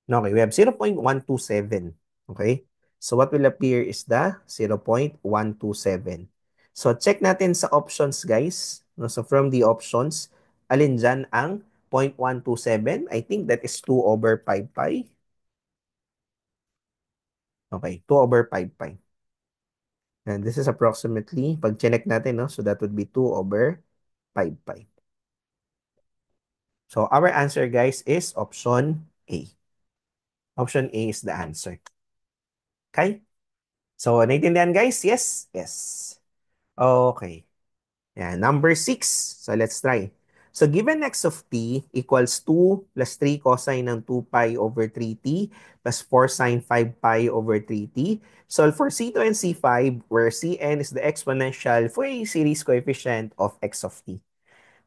Okay, we have 0.127. Okay? So, what will appear is the 0.127. So, check natin sa options, guys. No? So, from the options, Alin dyan ang 0.127? I think that is 2 over 5 pi. Okay, 2 over 5 pi. And this is approximately, pag chinek natin, no? So that would be 2 over 5 pi. So our answer, guys, is option A. Option A is the answer. Okay? So, naintindihan, guys? Yes? Yes. Okay. Yeah, number 6. So, let's try. So, given x of t equals 2 plus 3 cosine ng 2 pi over 3t plus 4 sine 5 pi over 3t. Solve for C2 and C5 where Cn is the exponential Fourier series coefficient of x of t.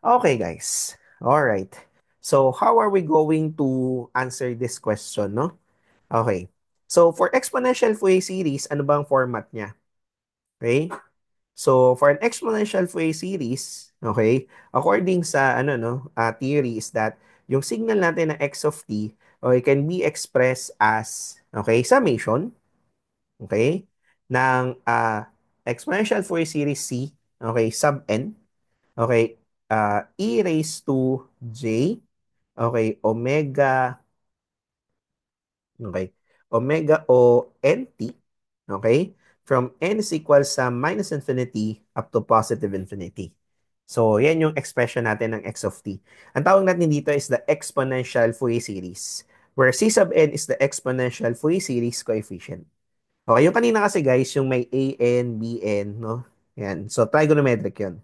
Okay, guys. All right. So, how are we going to answer this question, no? Okay. So, for exponential Fourier series, ano bang format niya? Okay? So, for an exponential Fourier series, okay, according sa theory is that yung signal natin na x of t, okay, can be expressed as, okay, summation, okay, ng exponential Fourier series c, okay, sub n, okay, e raised to j, okay, omega, okay, omega o nt, okay, from n is equal sa minus infinity up to positive infinity. So, yan yung expression natin ng x of t. Ang tawag natin dito is the exponential Fourier series, where c sub n is the exponential Fourier series coefficient. Okay, yung kanina kasi guys, yung may an, bn, no? Yan. So, trigonometric yun.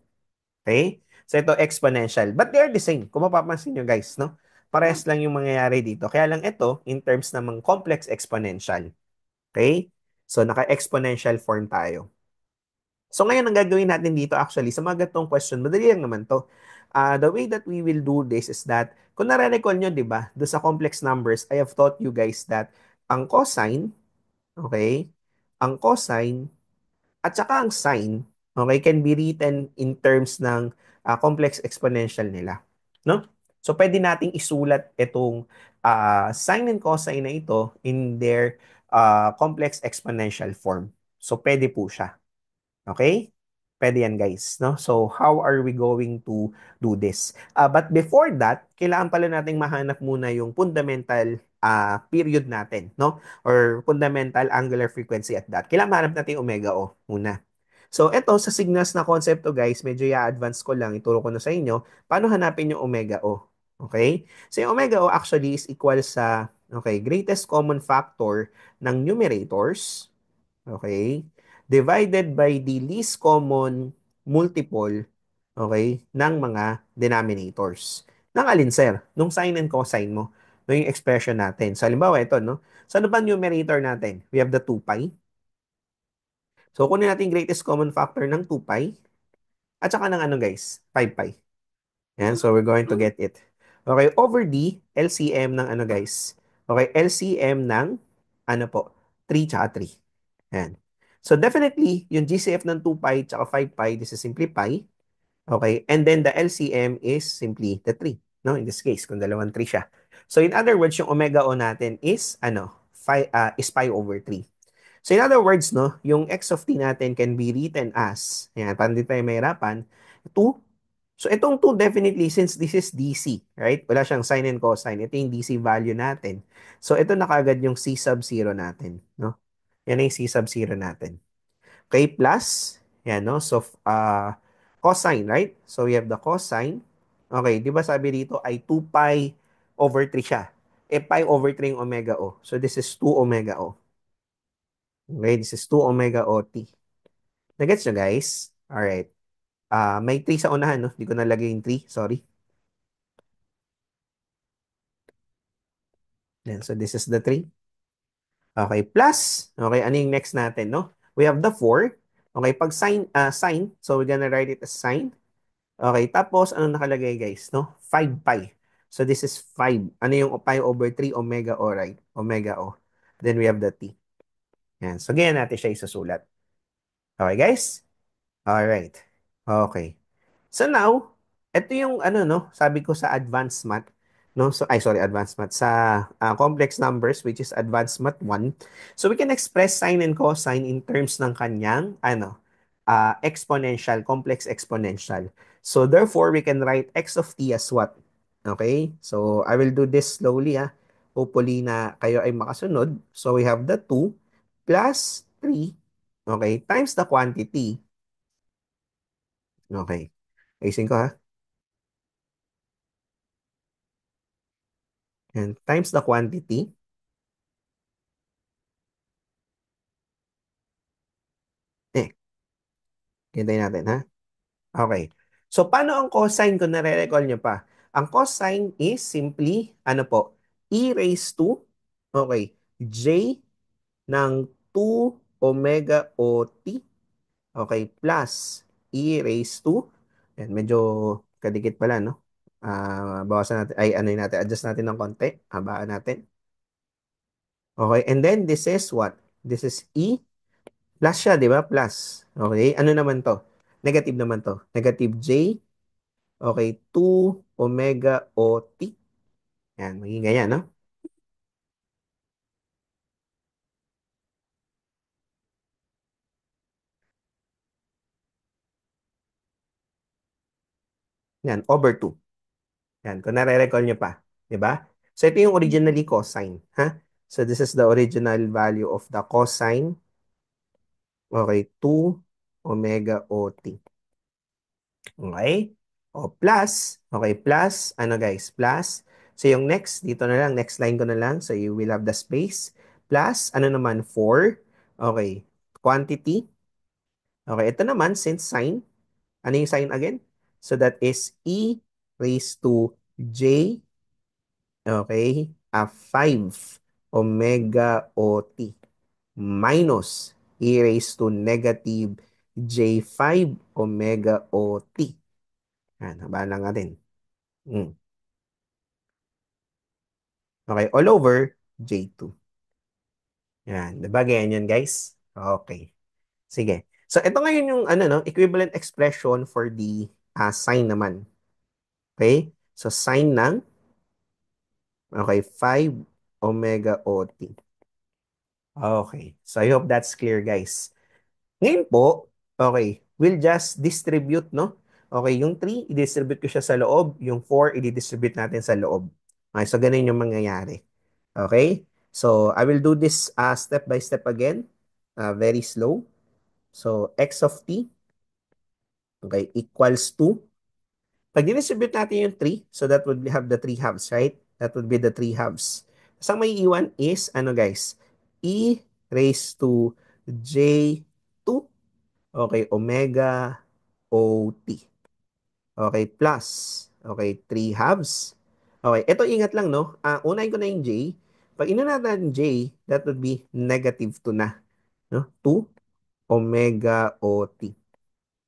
Okay? So, ito exponential. But they are the same. Kung mapapansin nyo guys, no? Parehas lang yung mangyayari dito. Kaya lang ito, in terms ng complex exponential. Okay? So, naka-exponential form tayo. So ngayon, ang gagawin natin dito actually, sa mga gatong question, madali lang naman to. The way that we will do this is that, kung nare-recall nyo, di ba, do sa complex numbers, I have taught you guys that ang cosine, okay, ang cosine, at saka ang sine, okay, can be written in terms ng complex exponential nila. No? So pwede nating isulat itong sine and cosine na ito in their complex exponential form. So pwede po siya. Okay? Pwede yan, guys. No? So, how are we going to do this? But before that, kailangan pala nating mahanap muna yung fundamental period natin, no? Or fundamental angular frequency at that. Kailangan mahanap natin yung omega O muna. So, ito, sa signals na konsepto, guys, medyo i-advance ko lang, ituro ko na sa inyo, paano hanapin yung omega O. Okay? So, yung omega O actually is equal sa, okay, greatest common factor ng numerators, okay, divided by the least common multiple, okay, ng mga denominators. Ng alin, sir? Nung sine and cosine mo, no, yung expression natin. So, halimbawa, ito, no? So, ano ba numerator natin? We have the 2 pi. So, kunin natin greatest common factor ng 2 pi. At saka ng ano, guys? 5 pi. Yan, so we're going to get it. Okay, over the LCM ng ano, guys? Okay, LCM ng, ano po, 3 tsaka 3. Yan. So definitely, yung GCF ng 2 pi tsaka 5 pi, this is simply pi. Okay, and then the LCM is simply the 3. No, in this case, kung dalawang 3 siya. So in other words, yung omega O natin is, ano, is pi over 3. So in other words, no, yung x of t natin can be written as, yan, para hindi tayo mahirapan, 2. So itong 2 definitely, since this is DC, right? Wala siyang sine and cosine. Ito yung DC value natin. So ito na kaagad yung C sub 0 natin, no? Yan yung C sub 0 natin. Okay, plus, yan, no? So, cosine, right? So, we have the cosine. Okay, di ba sabi dito ay 2 pi over 3 siya. Pi over 3 yung omega O. So, this is 2 omega O. Okay, this is 2 omega O t. Nagets nyo, guys? Alright. May 3 sa unahan, no? Hindi ko nalagay yung 3. Sorry. Yan, so, this is the 3. Okay, plus, okay, ano yung next natin, no? We have the 4. Okay, pag sine, so we're gonna write it as sine. Okay, tapos ano nakalagay guys, no? 5 pi. So this is 5. Ano yung pi over 3 omega O, right? Omega O. Then we have the t. Yan. So ganyan natin siya isusulat. Okay guys? Alright. Okay. So now, ito yung ano no, sabi ko sa advanced math, no? So advanced math sa complex numbers which is advanced math 1. So we can express sine and cosine in terms ng kanyang ano, exponential, complex exponential. So therefore, we can write x of t as what? Okay? So I will do this slowly, ha. Hopefully na kayo ay makasunod. So we have the 2 plus 3, okay, times the quantity. Okay. Ayusin ko, ha. And times the quantity. Eh, hintayin natin, ha. Okay. So, paano ang cosine kung nare-recall nyo pa? Ang cosine is simply, ano po, e raised to, okay, j ng 2 omega o t, okay, plus e raised to, yan, medyo kadikit pala, no? Bawasan natin, ay, ano yun natin, adjust natin ng konti, habaan natin. Okay, and then this is what? This is e, plus siya, di ba? Plus. Okay, ano naman to? Negative naman to. Negative j. Okay, 2 omega o t. Yan, magiging ganyan, no? Yan, over 2. Yan, kung nare-recall nyo pa. Di ba? So, ito yung originally cosine. Ha? So, this is the original value of the cosine. Okay, 2 omega o t. Okay? O, plus. Okay, plus. Ano guys? Plus. So, yung next, dito na lang. Next line ko na lang. So, you will have the space. Plus, ano naman? 4. Okay. Quantity. Okay, ito naman, since sign. Ano yung sign again? So that is e raised to j, okay, 5 omega o t minus e raised to negative j5 omega o t. Yan, habaan lang natin. Mm. Okay, all over j2. Yan, diba ganyan yun, guys? Okay. Sige. So, ito ngayon yung ano, no, equivalent expression for the sign naman. Okay? So, sign ng, okay, 5 omega o t. Okay. So, I hope that's clear, guys. Ngayon po, okay, we'll just distribute, no? Okay, yung 3, i-distribute ko siya sa loob. Yung 4, i-distribute natin sa loob. Okay, so ganun yung mangyayari. Okay? So, I will do this step by step again. Very slow. So, x of t, okay, equals to, pag distribute natin yung 3, so that would have the 3 halves, right? That would be the 3 halves. So, ang may iwan is, ano guys, e raised to j2, okay, omega o t. Okay, plus, okay, 3 halves. Okay, ito ingat lang, no? Unahin ko na yung j. Pag inuna natin j, that would be negative 2 na, no? 2 omega o t.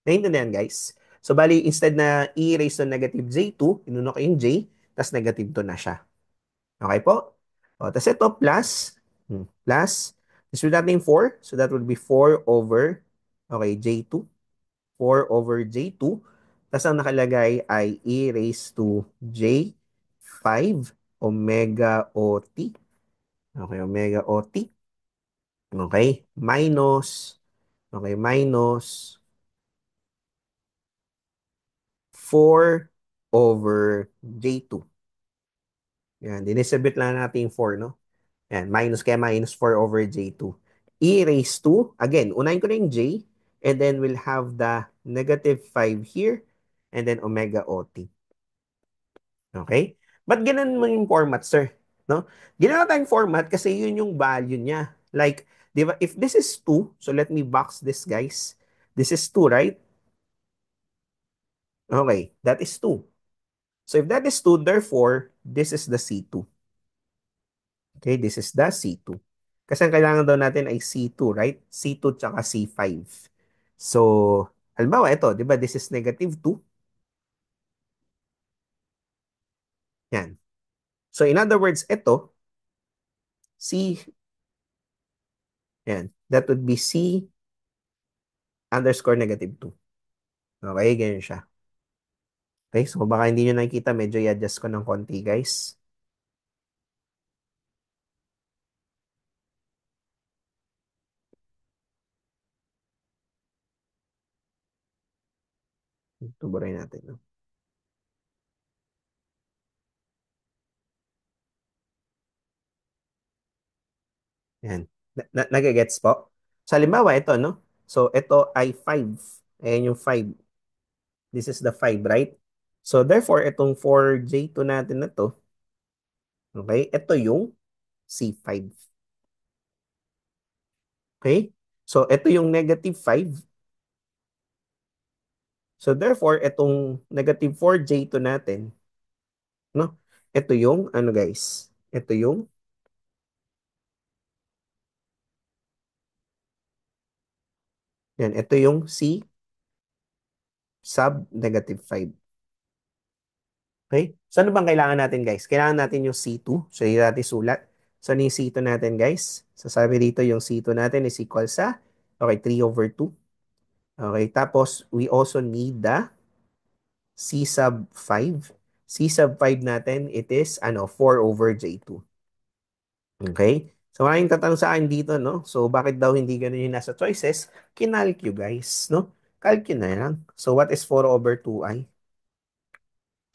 Naintindihan, guys? So, bali, instead na e raised to negative j2, inuna ko yung j, tas negative 2 na siya. Okay po? O, tas ito, plus, plus, distribute natin yung 4, so that would be 4 over, okay, j2, 4 over j2, tas ang nakalagay ay e raised to j5 omega o t. Okay, omega o t. Okay, minus 4 over j2. Yan, dinisabit lang natin yung 4, no? Yan, minus kaya minus 4 over j2. E raised to, again, unahin ko na yung j, and then we'll have the negative 5 here, and then omega ot. Okay? Ba't ganun mo yung format, sir? No? Ginawa tayong format kasi yun yung value niya. Like, di ba, if this is 2, so let me box this, guys. This is 2, right? Okay, that is 2. So if that is 2, therefore, this is the C2. Okay, this is the C2. Kasi ang kailangan daw natin ay C2, right? C2 tsaka C5. So, halimbawa ito, di ba, this is negative 2. Yan. So, in other words, ito, C, yan, that would be C underscore negative 2. Okay, ganyan siya. Okay, so baka hindi nyo nakikita, medyo i-adjust ko ng konti, guys. Tuburin natin, no? Yan. Nagigets po? So, halimbawa, ito, no? So, ito ay 5. Ayan yung 5. This is the 5, right? So, therefore, itong 4J2 natin na to, okay? Ito yung C5. Okay? So, ito yung -5. So, therefore, itong -4J2 natin, no? Ito yung, ano guys? Ito yung, yan, ito yung C sub -5. Okay? So, ano bang kailangan natin, guys? Kailangan natin yung C2. So, yung natin sulat. So, ano yung C2 natin, guys? So, sabi dito yung C2 natin is equal sa, okay, 3/2. Okay, tapos, we also need the C sub 5. C sub 5 natin, it is, 4/J2. Okay? So, maraming tatanong sa akin dito, no? So, bakit daw hindi ganun yung nasa choices? Kinalc guys, no? Calc yun na yan. So, what is 4/2i?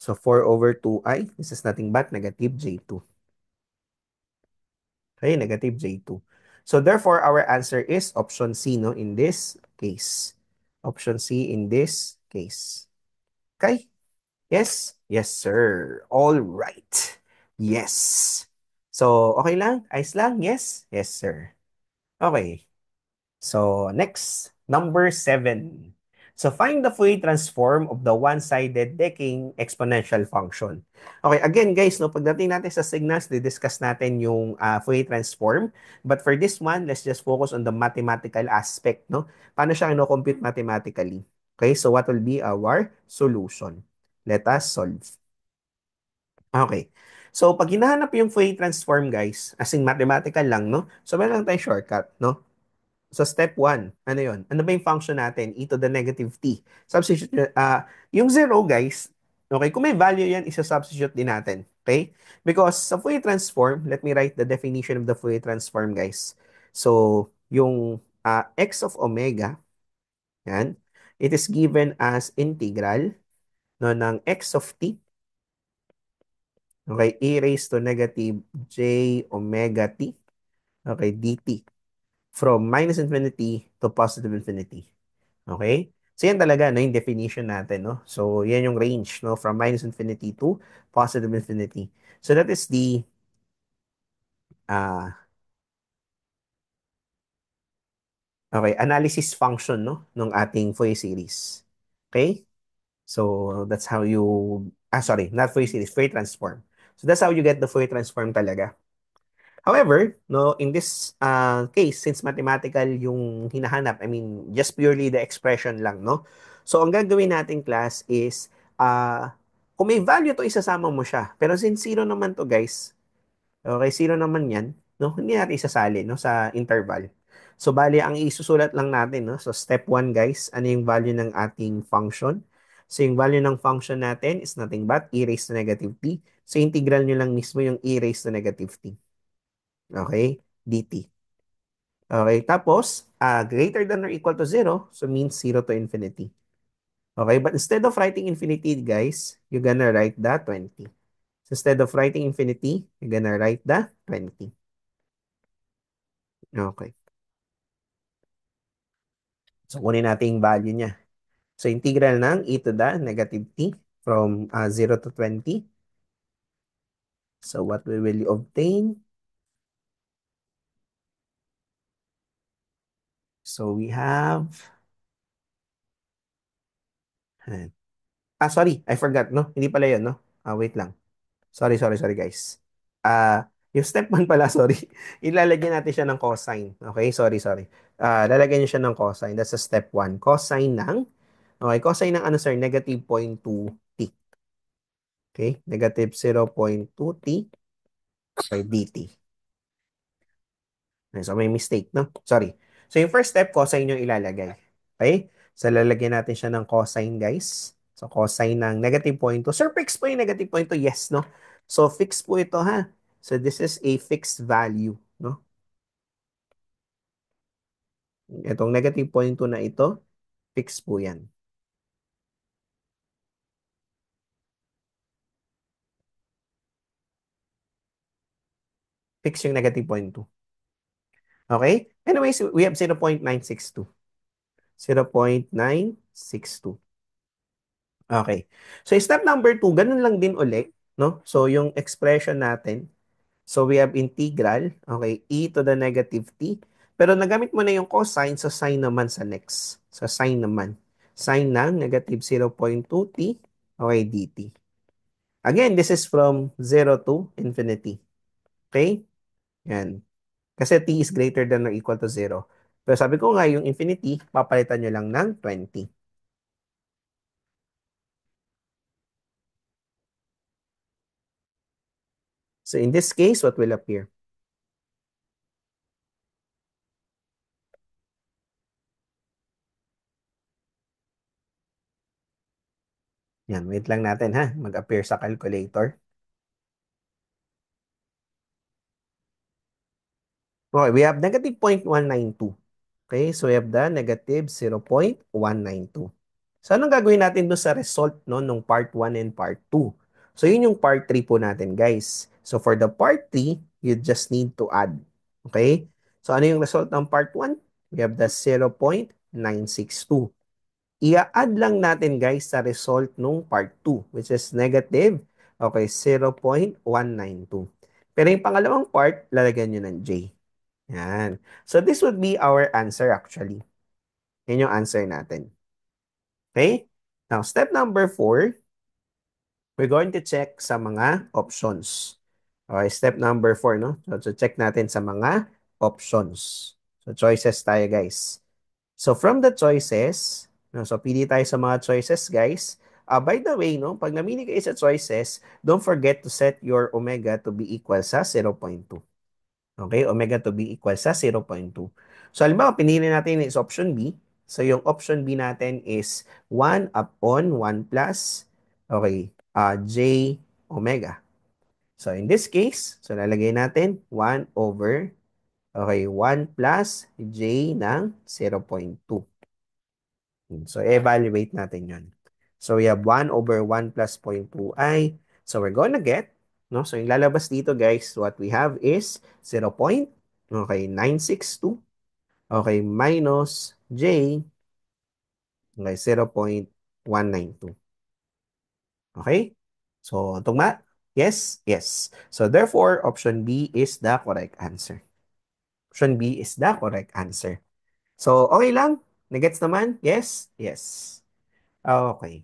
So, 4/2i, this is nothing but negative J2. Okay, negative J2. So, therefore, our answer is option C, no? In this case. Option C in this case. Okay? Yes? Yes, sir. All right. Yes. So, okay lang? Ayos lang? Yes? Yes, sir. Okay. So, next, number 7. So, find the Fourier transform of the one-sided decaying exponential function. Okay, again guys, no, pagdating natin sa signals, discuss natin yung Fourier transform. But for this one, let's just focus on the mathematical aspect, no? Paano siya ino-compute mathematically? Okay, so what will be our solution? Let us solve. Okay. So, pag hinahanap yung Fourier transform, guys, as in mathematical lang, no? So, meron lang tayong shortcut, no? So step 1, ano yon? Ano ba yung function natin? E to the negative t. Substitute, yung zero, guys, okay, kung may value yan, isa-substitute din natin. Okay? Because sa Fourier transform, let me write the definition of the Fourier transform, guys. So, yung x of omega, yan, it is given as integral no, ng x of t, okay, e raised to negative j omega t, okay, dt, from minus infinity to positive infinity. Okay? So yan talaga no, yung definition natin, no? So yan yung range, no, from minus infinity to positive infinity. So that is the uh okay, analysis function, no, ng ating Fourier series. Okay? So that's how you sorry, not Fourier series, Fourier transform. So that's how you get the Fourier transform talaga. However, no, in this case, since mathematical yung hinahanap, I mean, just purely the expression lang, no? So, ang gagawin natin, class, is, kung may value to, isasama mo siya. Pero since zero naman to, guys, okay, zero naman yan, no? Hindi natin isasali, no, sa interval. So, bali, ang isusulat lang natin, no? So, step 1, guys, ano yung value ng ating function? So, yung value ng function natin is nothing but e raised to negative t. So, integral nyo lang mismo yung e raised to negative t. Okay? dt. Okay? Tapos, greater than or equal to 0, so means 0 to infinity. Okay? But instead of writing infinity, guys, you're gonna write the 20. So instead of writing infinity, you're gonna write the 20. Okay. So, kunin natin yung value niya. So, integral ng e to the negative t from 0 to 20. So, what we will obtain? So, we have... sorry. I forgot, no? Hindi pala yun, no? Wait lang. Sorry, sorry, sorry guys. Yung step 1 pala, sorry. Ilalagyan natin siya ng cosine. Okay, sorry, sorry. Lalagyan niyo siya ng cosine. That's a step 1. Cosine ng, okay, cosine ng ano sir, negative 0.2t. Okay, negative 0.2t by dt. Okay, so may mistake, no? Sorry. So yung first step, cosine yung ilalagay. Okay? So lalagyan natin siya ng cosine, guys. So cosine ng negative 0.2. Sir, fix po yung negative 0.2? Yes, no? So fix po ito, ha? So this is a fixed value, no? Itong negative 0.2 na ito, fix po yan. Fix yung negative 0.2. Okay? Anyways, we have 0.962. 0.962. Okay. So, step number 2, ganun lang din ulit, no? So, yung expression natin, so we have integral, okay, e to the negative t. Pero nagamit mo na yung cosine, so sine naman sa next. So, sine naman. Sine ng negative 0.2t, okay, dt. Again, this is from 0 to infinity. Okay? Yan. Kasi t is greater than or equal to 0. Pero sabi ko nga, yung infinity, papalitan nyo lang ng 20. So in this case, what will appear? Yan, wait lang natin ha. Mag-appear sa calculator. Okay, we have negative 0.192. Okay, so we have the negative 0.192. So anong gagawin natin doon sa result no, nung part 1 and part 2? So yun yung part 3 po natin, guys. So for the part 3, you just need to add. Okay? So ano yung result ng part 1? We have the 0.962. I-add lang natin, guys, sa result nung part 2, which is negative, okay, 0.192. Pero yung pangalawang part, lalagyan nyo ng J. Yan. So this would be our answer actually. Yan yung answer natin. Okay? Now, step number 4, we're going to check sa mga options. Okay, step number 4, no? So, check natin sa mga options. So, choices tayo, guys. So, from the choices, no, so pili tayo sa mga choices, guys. By the way, no, pag namili kayo sa choices, don't forget to set your omega to be equal sa 0.2. Okay, omega to be equal sa 0.2. So, halimbawa, pinili natin is option B. So, yung option B natin is 1 upon 1 plus, okay, J omega. So, in this case, so lalagay natin 1 over, okay, 1 plus J ng 0.2. So, evaluate natin yon. So, we have 1 over 1 plus 0.2i. So, we're gonna get, no? So, yung lalabas dito, guys, what we have is 0. Okay, 962. Okay, minus J. Okay, 0.192. Okay? So, tugma? Yes? Yes. So, therefore, option B is the correct answer. Option B is the correct answer. So, okay lang? Nagets naman? Yes? Yes. Okay.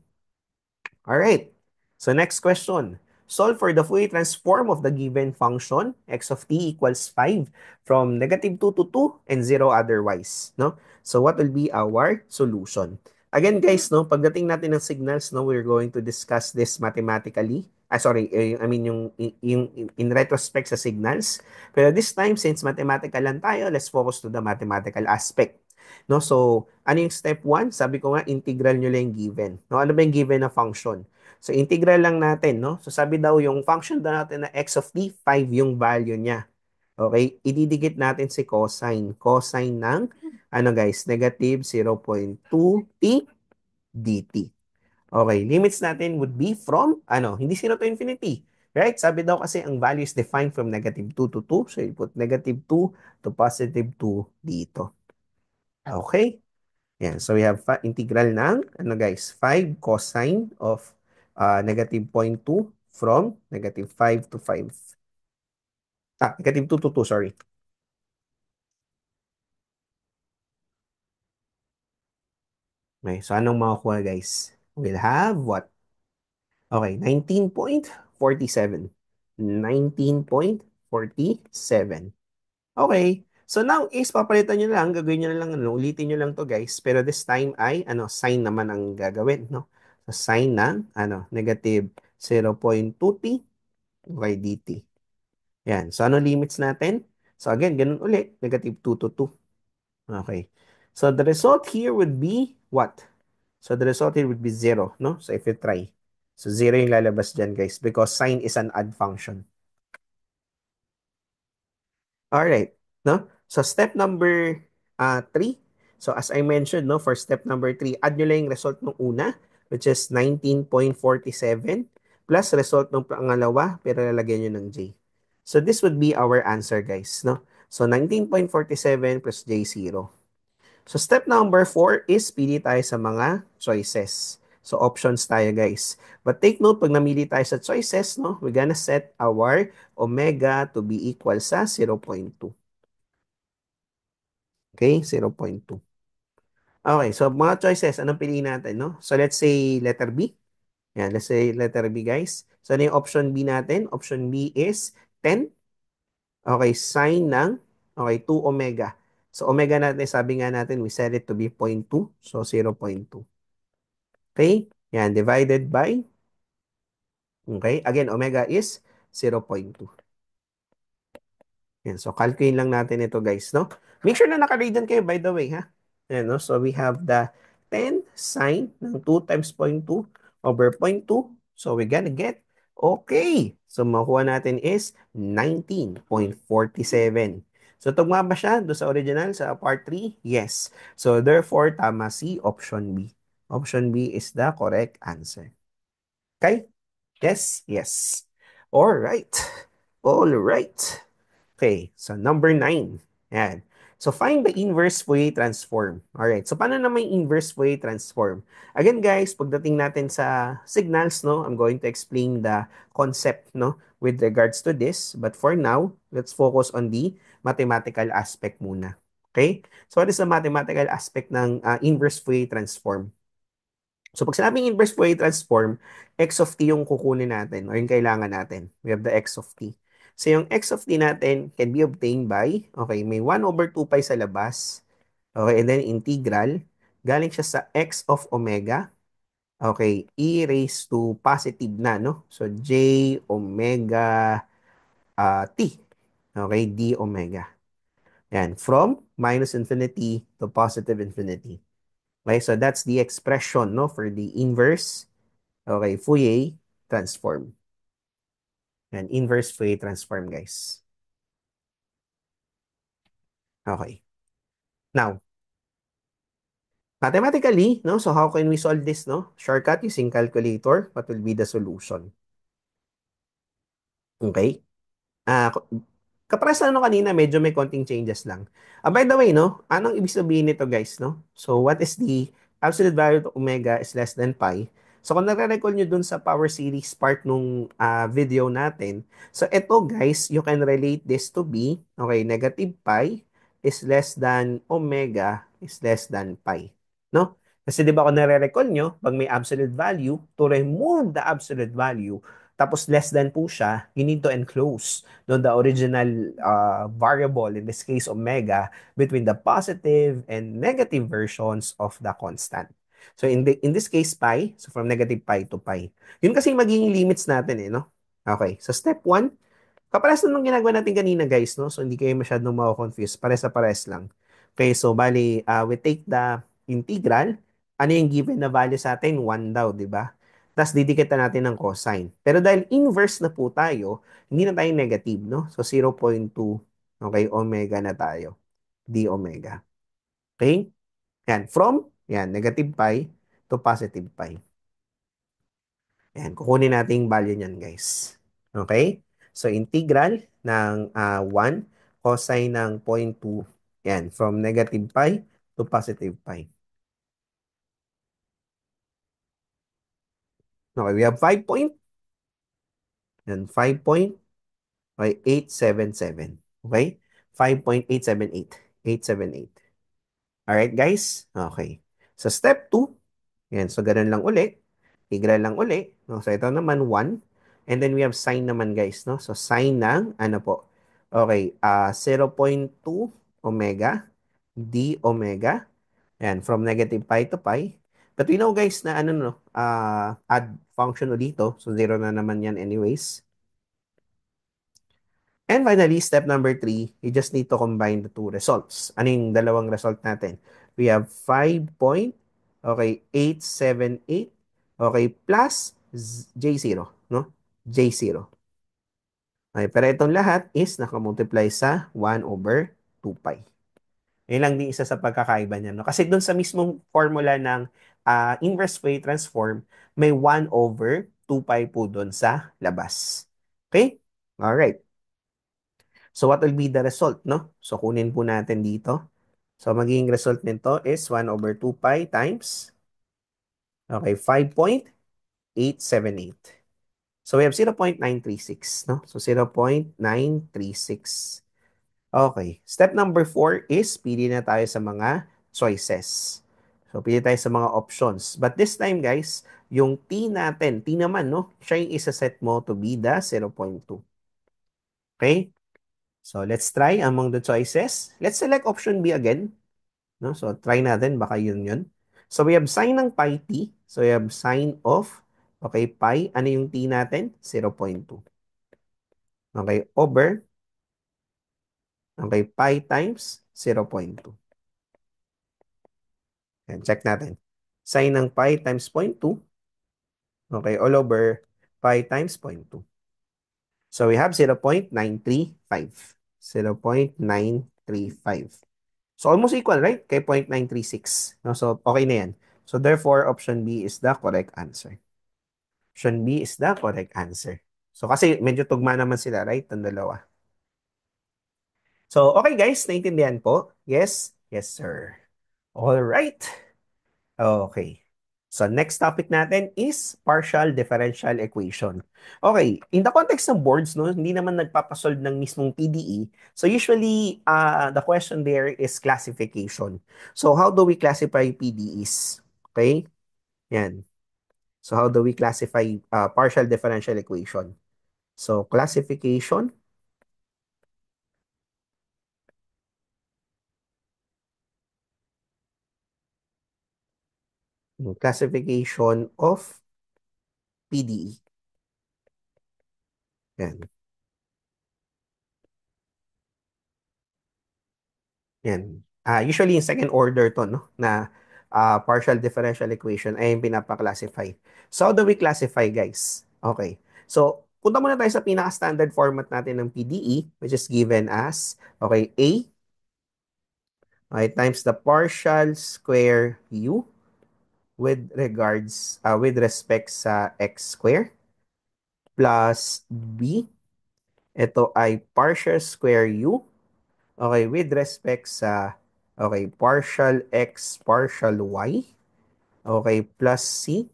All right. So next question. Solve for the Fourier transform of the given function x of t equals 5 from negative 2 to 2 and 0 otherwise. No? So what will be our solution? Again, guys, no, pagdating natin ng signals, no, we're going to discuss this mathematically. I mean yung in retrospect sa signals. Pero this time, since mathematical lang tayo, let's focus to the mathematical aspect. No? So, ano yung step 1? Sabi ko nga, integral nyo lang yung given. No? Ano ba yung given na function? So, integral lang natin, no? So, sabi daw yung function daw natin na x of t, 5 yung value niya. Okay? Ididikit natin si cosine. Cosine ng, ano guys, negative 0.2t dt. Okay, limits natin would be from, ano, hindi 0 to infinity. Right? Sabi daw kasi ang value is defined from negative 2 to 2. So, you put negative 2 to positive 2 dito. Okay? Yan. So, we have integral ng, ano guys, 5 cosine of negative 0.2 from negative 5 to 5. Negative 2 to 2, sorry. Okay, so anong makukuha guys? We'll have what? Okay, 19.47. 19.47. Okay. So now is papalitan nyo lang, gagawin nyo na lang, ano, ulitin nyo lang to guys. Pero this time ay, ano, sign naman ang gagawin, no? So sign ng, ano, negative 0.2t by dt. Yan. So ano limits natin? So again, ganun ulit, negative 2 to 2. Okay. So the result here would be what? So the result here would be 0, no? So if you try. So 0 yung lalabas dyan guys because sign is an add function. Alright, no? So step number 3. So as I mentioned, no, for step number 3, add nyo lang yung result ng una, which is 19.47 plus result ng pangalawa, pero lalagyan nyo ng J. So this would be our answer, guys, no? So 19.47 plus J0. So step number 4 is pili tayo sa mga choices. So options tayo, guys. But take note, pag namili tayo sa choices, no, we're gonna set our omega to be equal sa 0.2. Okay, 0.2. Okay, so mga choices, anong piliin natin, no? So let's say letter B. Yan, let's say letter B, guys. So ano yung option B natin? Option B is 10. Okay, sine ng, okay, 2 omega. So omega natin, sabi nga natin, we set it to be 0.2. So 0.2. Okay? Yan, divided by, okay, again, omega is 0.2. Yan, so calculate lang natin ito, guys, no? Make sure na naka-read dyan kayo, by the way, ha? Yan, no? So we have the 10 sine ng 2 times 0.2 over 0.2. So we're gonna get, okay. So makuha natin is 19.47. So tugma ba siya doon sa original, sa part 3? Yes. So therefore, tama si option B. Option B is the correct answer. Okay? Yes, yes. All right. All right. Okay, so number 9. Yan. So find the inverse Fourier transform. All right. So paano naman yung inverse Fourier transform? Again, guys, pagdating natin sa signals, no, I'm going to explain the concept, no, with regards to this. But for now, let's focus on the mathematical aspect muna. Okay? So what is the mathematical aspect ng inverse Fourier transform? So pag sinabing inverse Fourier transform, x of t yung kukunin natin or yung kailangan natin. We have the x of t. So yung x of t natin can be obtained by, okay, may 1 over 2 pi sa labas. Okay, and then integral. Galing siya sa x of omega. Okay, e raised to positive na, no? So j omega t. Okay, d omega. Yan, from minus infinity to positive infinity. Okay, so that's the expression, no, for the inverse. Okay, Fourier transform. And inverse Fourier transform, guys. Okay. Now, mathematically, no, so how can we solve this, no? Shortcut using calculator, what will be the solution? Okay? Ah, kapares na ano kanina, medyo may konting changes lang. By the way, no, anong ibig sabihin nito, guys, no? So, what is the absolute value of omega is less than pi? So, kung nare-recall nyo dun sa power series part nung video natin, so ito, guys, you can relate this to be, okay, negative pi is less than omega is less than pi. No? Kasi di ba kung nare-recall nyo, pag may absolute value, to remove the absolute value, tapos less than po siya, you need to enclose no, the original variable, in this case omega, between the positive and negative versions of the constant. So in this case pi, so from negative pi to pi. Yun kasi magiging limits natin eh, no? Okay, so step 1, kapares na nung ginagawa natin kanina, guys, no? So hindi kayo masyadong mako-confuse, pares na pares lang. Okay, so bali, we take the integral, ano yung given na value sa atin? 1 daw, di ba? Tapos didikitan natin ng cosine. Pero dahil inverse na po tayo, hindi na tayo negative, no? So 0.2, okay, omega na tayo. D omega. Okay? Yan, from, yan, negative pi to positive pi. Yan, kukunin natin yung value niyan, guys. Okay? So integral ng 1, cosine ng 0.2, yan, from negative pi to positive pi. Okay, we have 5 point, and 5.877. Okay? 5.878. 878. Alright, guys? Okay. So, step 2. Yan. So, ganun lang uli. Integral lang uli. No? So, ito naman 1. And then, we have sine naman, guys. No? So, sine ng, ano po? Okay. 0.2 omega. D omega. Yan. From negative pi to pi. But we know, guys, na ano, no? Add function o dito. So, 0 na naman yan anyways. And finally, step number 3, you just need to combine the two results. Ano yung dalawang result natin? We have 5 point, okay, 878, okay, plus J0, no? J0. Okay, pero itong lahat is nakamultiply sa 1 over 2 pi. Yun lang din isa sa pagkakaiba niya, no? Kasi doon sa mismong formula ng inverse Fourier transform, may 1 over 2 pi po doon sa labas. Okay? Alright. So what will be the result, no? So kunin po natin dito. So magiging result nito is 1 over 2 pi times, okay, 5.878. So we have 0.936, no? So 0.936. Okay. Step number 4 is pili na tayo sa mga choices. So pili tayo sa mga options. But this time, guys, yung t natin, t naman, no? Siya yung isa-set mo to be the 0.2. Okay? So let's try among the choices. Let's select option B again. No? So try natin, baka yun yun. So we have sine ng pi t. So we have sine of, okay, pi. Ano yung t natin? 0.2. Okay, over, okay, pi times 0.2. Yan, check natin. Sine ng pi times 0.2, okay, all over pi times 0.2. So we have 0.935. 0.935. So almost equal, right? Kay 0.936. No? So okay na yan. So therefore, option B is the correct answer. Option B is the correct answer. So kasi medyo tugma naman sila, right? Ang dalawa. So okay guys, naintindihan po? Yes? Yes, sir. All right. Okay. So next topic natin is partial differential equation. Okay, in the context ng boards, no, hindi naman nagpapasolve ng mismong PDE. So usually, the question there is classification. So how do we classify PDEs? Okay, yan. So how do we classify partial differential equation? So classification, classification of PDE. Yan. Yan. Usually yung second order to, no? Na partial differential equation ay yung pinapaklasify. So, how do we classify, guys? Okay. So, punta muna tayo sa pinaka-standard format natin ng PDE, which is given as, okay, A, okay, times the partial square U with respect sa x square plus B, ito ay partial square U, okay, with respect sa, okay, partial x, partial y, okay, plus c,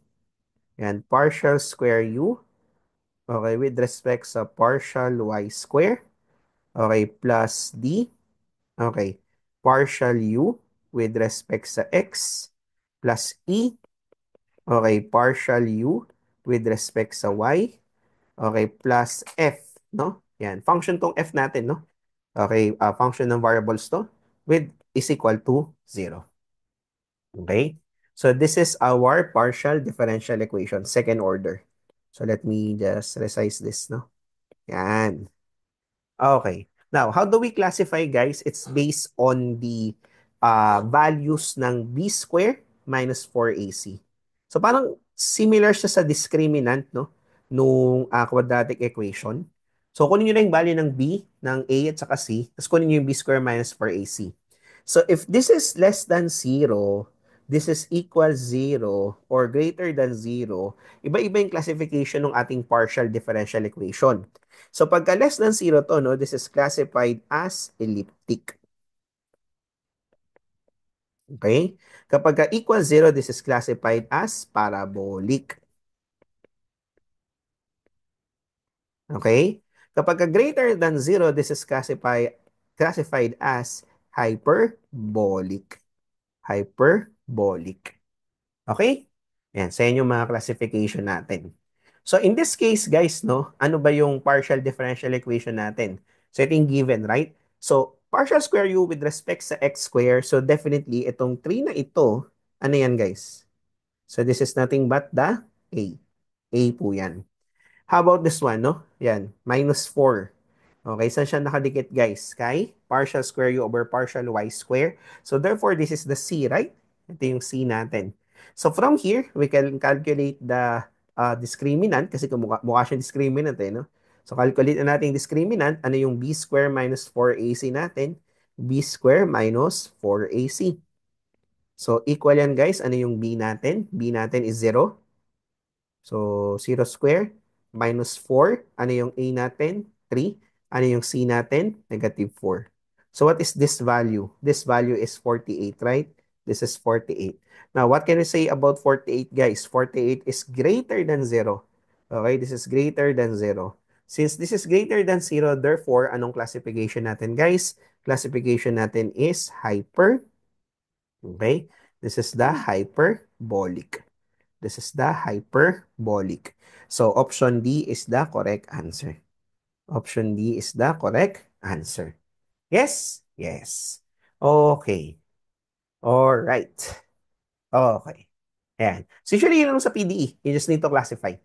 yan, partial square u, okay, with respect sa partial y square, okay, plus d, okay, partial u with respect sa x, plus e, okay, partial u with respect sa y, okay, plus f, no? Yan, function tong f natin, no? Okay, function ng variables to with is equal to 0. Okay? So this is our partial differential equation, second order. So let me just resize this, no? Yan. Okay. Now, how do we classify, guys? It's based on the values ng b square minus 4ac. So parang similar siya sa discriminant, no? Nung quadratic equation. So kunin nyo na yung value ng b, ng a at saka c, tapos kunin nyo yung b square minus 4ac. So if this is less than 0, this is equal 0 or greater than 0, iba-iba yung classification ng ating partial differential equation. So pagka less than 0 to, no, this is classified as elliptic. Okay? Kapag equal 0, this is classified as parabolic. Okay? Kapag greater than 0, this is classified as hyperbolic. Hyperbolic. Okay? Yan, sa inyo mga classification natin. So in this case, guys, no, ano ba yung partial differential equation natin? So ito yung given, right? So partial square u with respect sa x square, so definitely itong 3 na ito, ano yan, guys? So this is nothing but the a. A po yan. How about this one, no? Yan, minus 4. Okay, saan siya nakadikit, guys? Kay partial square u over partial y square. So therefore, this is the c, right? Ito yung c natin. So from here, we can calculate the discriminant kasi mukha siyang discriminant eh, no? So calculate na natin yung discriminant. Ano yung b square minus 4ac natin? B square minus 4ac. So equal yan, guys. Ano yung b natin? B natin is 0. So 0 square minus 4. Ano yung a natin? 3. Ano yung C natin? Negative 4. So what is this value? This value is 48, right? This is 48. Now, what can we say about 48, guys? 48 is greater than 0. Okay, this is greater than 0. Since this is greater than 0, therefore, anong classification natin, guys? Classification natin is hyper. Okay? This is the hyperbolic. This is the hyperbolic. So, option D is the correct answer. Option D is the correct answer. Yes? Yes. Okay. All right. Okay. Ayan. So, usually yun lang sa PDE. You just need to classify.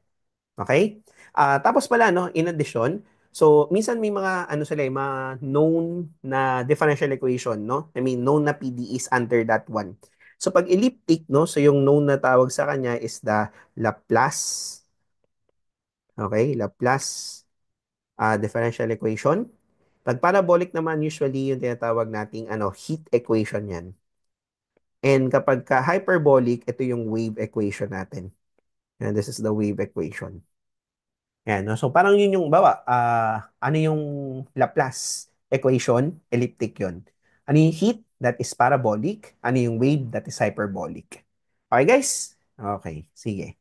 Okay? Tapos pala, no, in addition, so, minsan may mga, ano sila, mga known na differential equation, no? I mean, known na PDE is under that one. So, pag elliptic, no, so yung known na tawag sa kanya is the Laplace, okay? Laplace differential equation. Pag parabolic naman, usually yung tinatawag nating heat equation yan. And kapag ka hyperbolic, ito yung wave equation natin. And this is the wave equation. Yan, no? So parang yun yung, bawa, ano yung Laplace equation? Elliptic yun. Ano yung heat? That is parabolic. Ano yung wave? That is hyperbolic. Okay, guys? Okay, sige.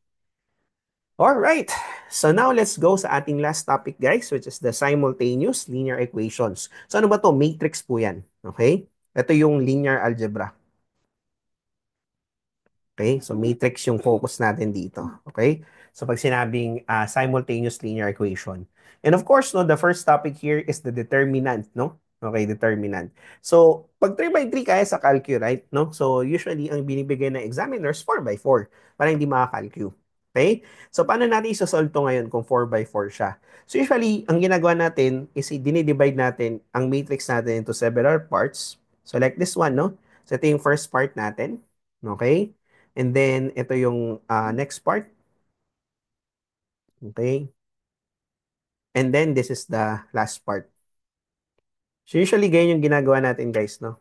Alright, so now let's go sa ating last topic, guys, which is the simultaneous linear equations. So ano ba to? Matrix po yan. Okay? Ito yung linear algebra. Okay? So matrix yung focus natin dito. Okay? So pag sinabing simultaneous linear equation. And of course, no, the first topic here is the determinant, no? Okay, determinant. So, pag 3 by 3 kaya sa calcu, right? No? So, usually, ang binibigay ng examiners, 4 by 4 para hindi makakalcu. Okay? So, paano natin isosolve to ngayon kung 4 by 4 siya? So, usually, ang ginagawa natin is dinidivide natin ang matrix natin into several parts. So, like this one, no? So, ito yung first part natin. Okay? And then, ito yung next part. Okay? And then, this is the last part. So, usually, ganyan yung ginagawa natin, guys, no?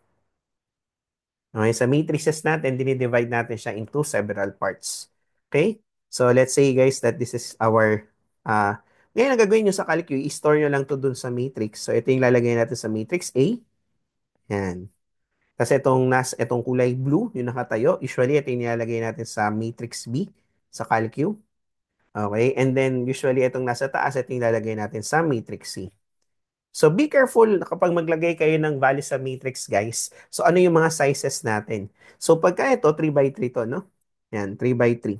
Okay, sa matrices natin, dinidivide natin siya into several parts. Okay? So, let's say, guys, that this is our, ngayon, ang gagawin nyo sa calcu, i-store nyo lang to dun sa matrix. So, ito yung lalagay natin sa matrix A. Yan. Kasi itong kulay blue, yung nakatayo, usually, ito yung nilalagay natin sa matrix B, sa calcu. Okay? And then, usually, itong nasa taas, ito yung lalagay natin sa matrix C. So, be careful kapag maglagay kayo ng value sa matrix, guys. So, ano yung mga sizes natin? So, pagka ito, 3 by 3 to, no? Yan, 3 by 3.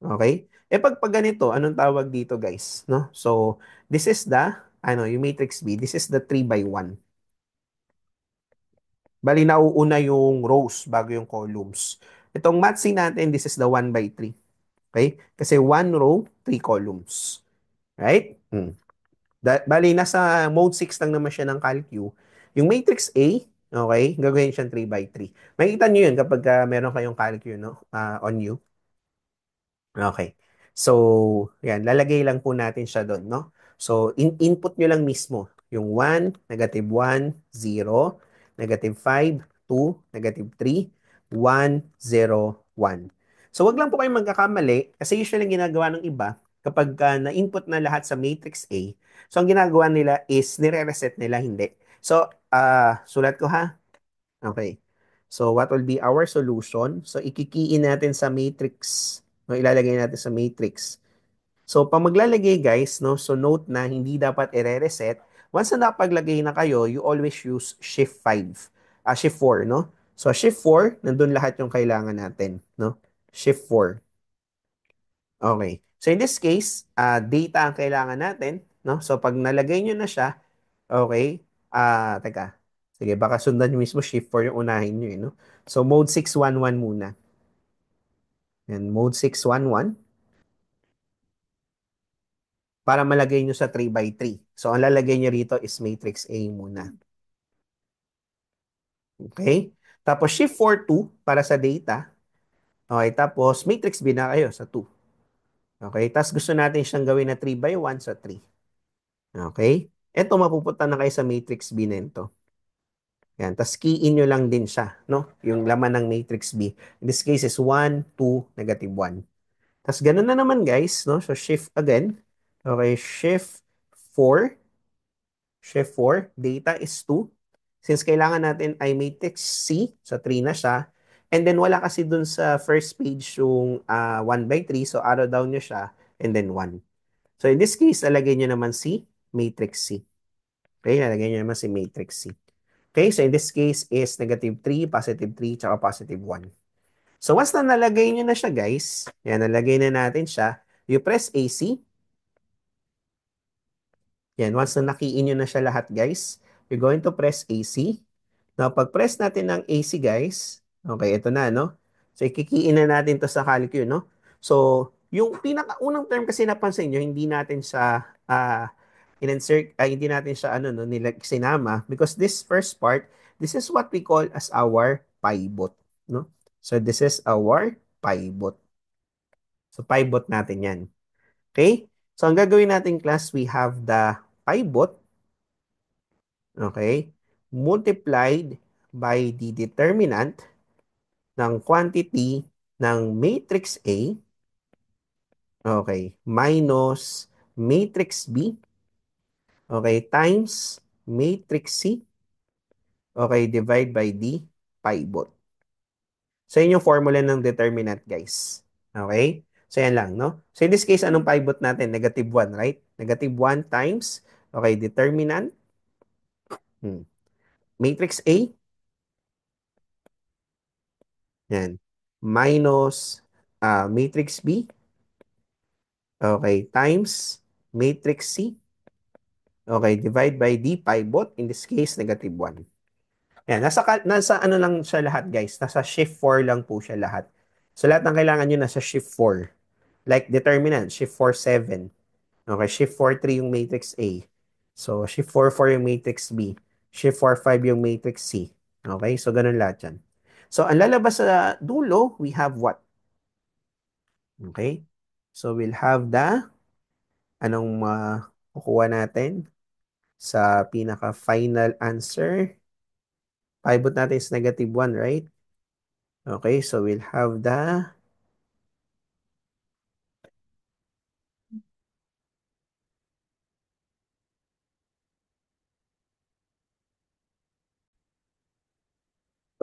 Okay? Pag ganito, anong tawag dito, guys? No? So, this is the, yung matrix B, this is the 3 by 1. Bali, nauuna yung rows bago yung columns. Itong math natin, this is the 1 by 3. Okay? Kasi 1 row, 3 columns. Right? Bali, nasa mode 6 lang naman siya ng calcu. Yung matrix A, okay, gagawin siyang 3 by 3. Makikita nyo yun kapag meron kayong calcu, no, on you. Okay. So, yan, lalagay lang po natin siya doon, no? So, input nyo lang mismo. Yung 1, negative 1, 0, negative 5, 2, negative 3, 1, 0, 1. So, wag lang po kayong magkakamali kasi usually ang ginagawa ng iba, kapag na-input na lahat sa matrix A, so ang ginagawa nila is nire-reset nila, hindi. So, sulat ko ha. Okay. So, what will be our solution? So, ikikiin natin sa matrix. No, ilalagay natin sa matrix. So, pag maglalagay, guys, no, so note na hindi dapat i-reset. Once na napaglagay na kayo, you always use shift 5. Shift 4, no? So, shift 4, nandun lahat yung kailangan natin, no? Shift 4. Okay. So, in this case, data ang kailangan natin, no? So, pag nalagay nyo na siya, okay, teka. Sige, baka sundan nyo mismo shift 4 yung unahin nyo, no? So, mode 611 muna. And mode 611 para malagay nyo sa 3 by 3. So, ang lalagay nyo rito is matrix A muna. Okay? Tapos, shift 4 2 para sa data. Okay, tapos matrix B na kayo sa 2. Okay, tapos gusto natin siyang gawin na 3 by 1 sa 3. Okay? Ito, mapupunta na kayo sa matrix B na ito. Yan, tapos key in nyo lang din siya, no? Yung laman ng matrix B. In this case is 1, 2, negative 1. Tapos ganun na naman, guys, no? So shift again. Okay, shift 4. Shift 4, data is 2. Since kailangan natin ay matrix C, so 3 na siya. And then wala kasi dun sa first page yung 1 by 3, so arrow down nyo siya, and then 1. So in this case, lalagay nyo naman si matrix C. Okay, lalagay nyo naman si matrix C. Okay, so in this case is negative 3, positive 3, tsaka positive 1. So once na nalagay nyo na siya guys, yan, nalagay na natin siya, you press AC. Yan, once na nakiin nyo na siya lahat guys, you're going to press AC. Now, pag-press natin ng AC guys, okay, ito na, no? So, ikikiin na natin to sa calculus, no? So, yung pinakaunang term kasi napansin nyo, hindi natin siya in-insert, hindi natin siya, ano, no, sinama because this first part, this is what we call as our pivot, no? So, this is our pivot. So, pivot natin yan. Okay? So, ang gagawin natin class, we have the pivot, okay, multiplied by the determinant ng quantity ng matrix A, okay, minus matrix B, okay, times matrix C, okay, divide by the pivot. So, yun yung formula ng determinant, guys. Okay? So, yan lang, no? So, in this case, anong pivot natin? Negative 1, right? Negative 1 times, okay, determinant, matrix A, yan, minus matrix B, okay, times matrix C, okay, divide by the pivot, in this case, negative 1. Yan, nasa ano lang siya lahat, guys. Nasa shift 4 lang po siya lahat. So, lahat ng kailangan nyo nasa shift 4. Like determinant, shift 4, 7. Okay, shift 4, 3 yung matrix A. So, shift 4, 4 yung matrix B. Shift 4, 5 yung matrix C. Okay, so ganun lahat yan. So, ang lalabas sa dulo, we have what? Okay, so we'll have the, anong kukuha natin sa pinaka-final answer. Pivot natin is negative 1, right? Okay, so we'll have the,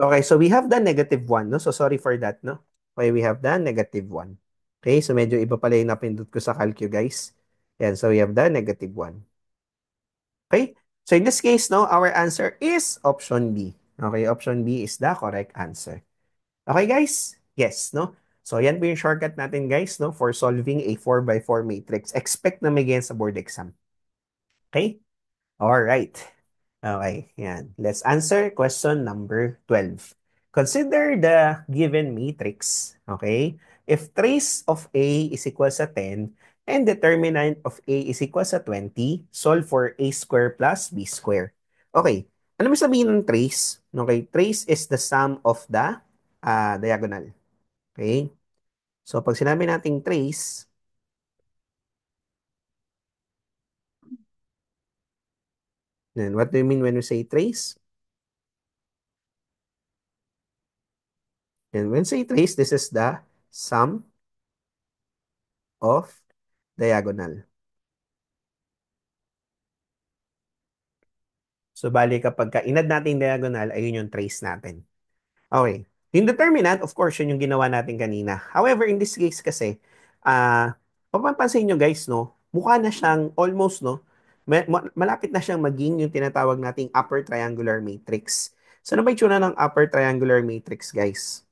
okay, so we have the negative 1, no? So sorry for that, no? Okay, we have the negative 1. Okay, so medyo iba pala yung napindot ko sa calcu, guys. Yan, so we have the negative 1. Okay, so in this case, no, our answer is option B. Okay, option B is the correct answer. Okay, guys? Yes, no? So yan po yung shortcut natin, guys, no, for solving a 4 by 4 matrix. Expect na may ganyan sa board exam. Okay? All right. Okay, yan. Let's answer question number 12. Consider the given matrix, okay? If trace of A is equal sa 10 and determinant of A is equal sa 20, solve for A square plus B square. Okay, ano mo sabihin ng trace? Okay, trace is the sum of the diagonal. Okay? So, pag sinabi nating trace, then what do you mean when we say trace? And when say trace, this is the sum of diagonal. So, bali kapag inad natin diagonal, ayun yung trace natin. Okay. Yung determinant, of course, yun yung ginawa natin kanina. However, in this case kasi, papansin nyo guys, no, mukha na siyang almost, no, malapit na siyang maging yung tinatawag nating upper triangular matrix. So, ano ba yung tsura ng upper triangular matrix, guys?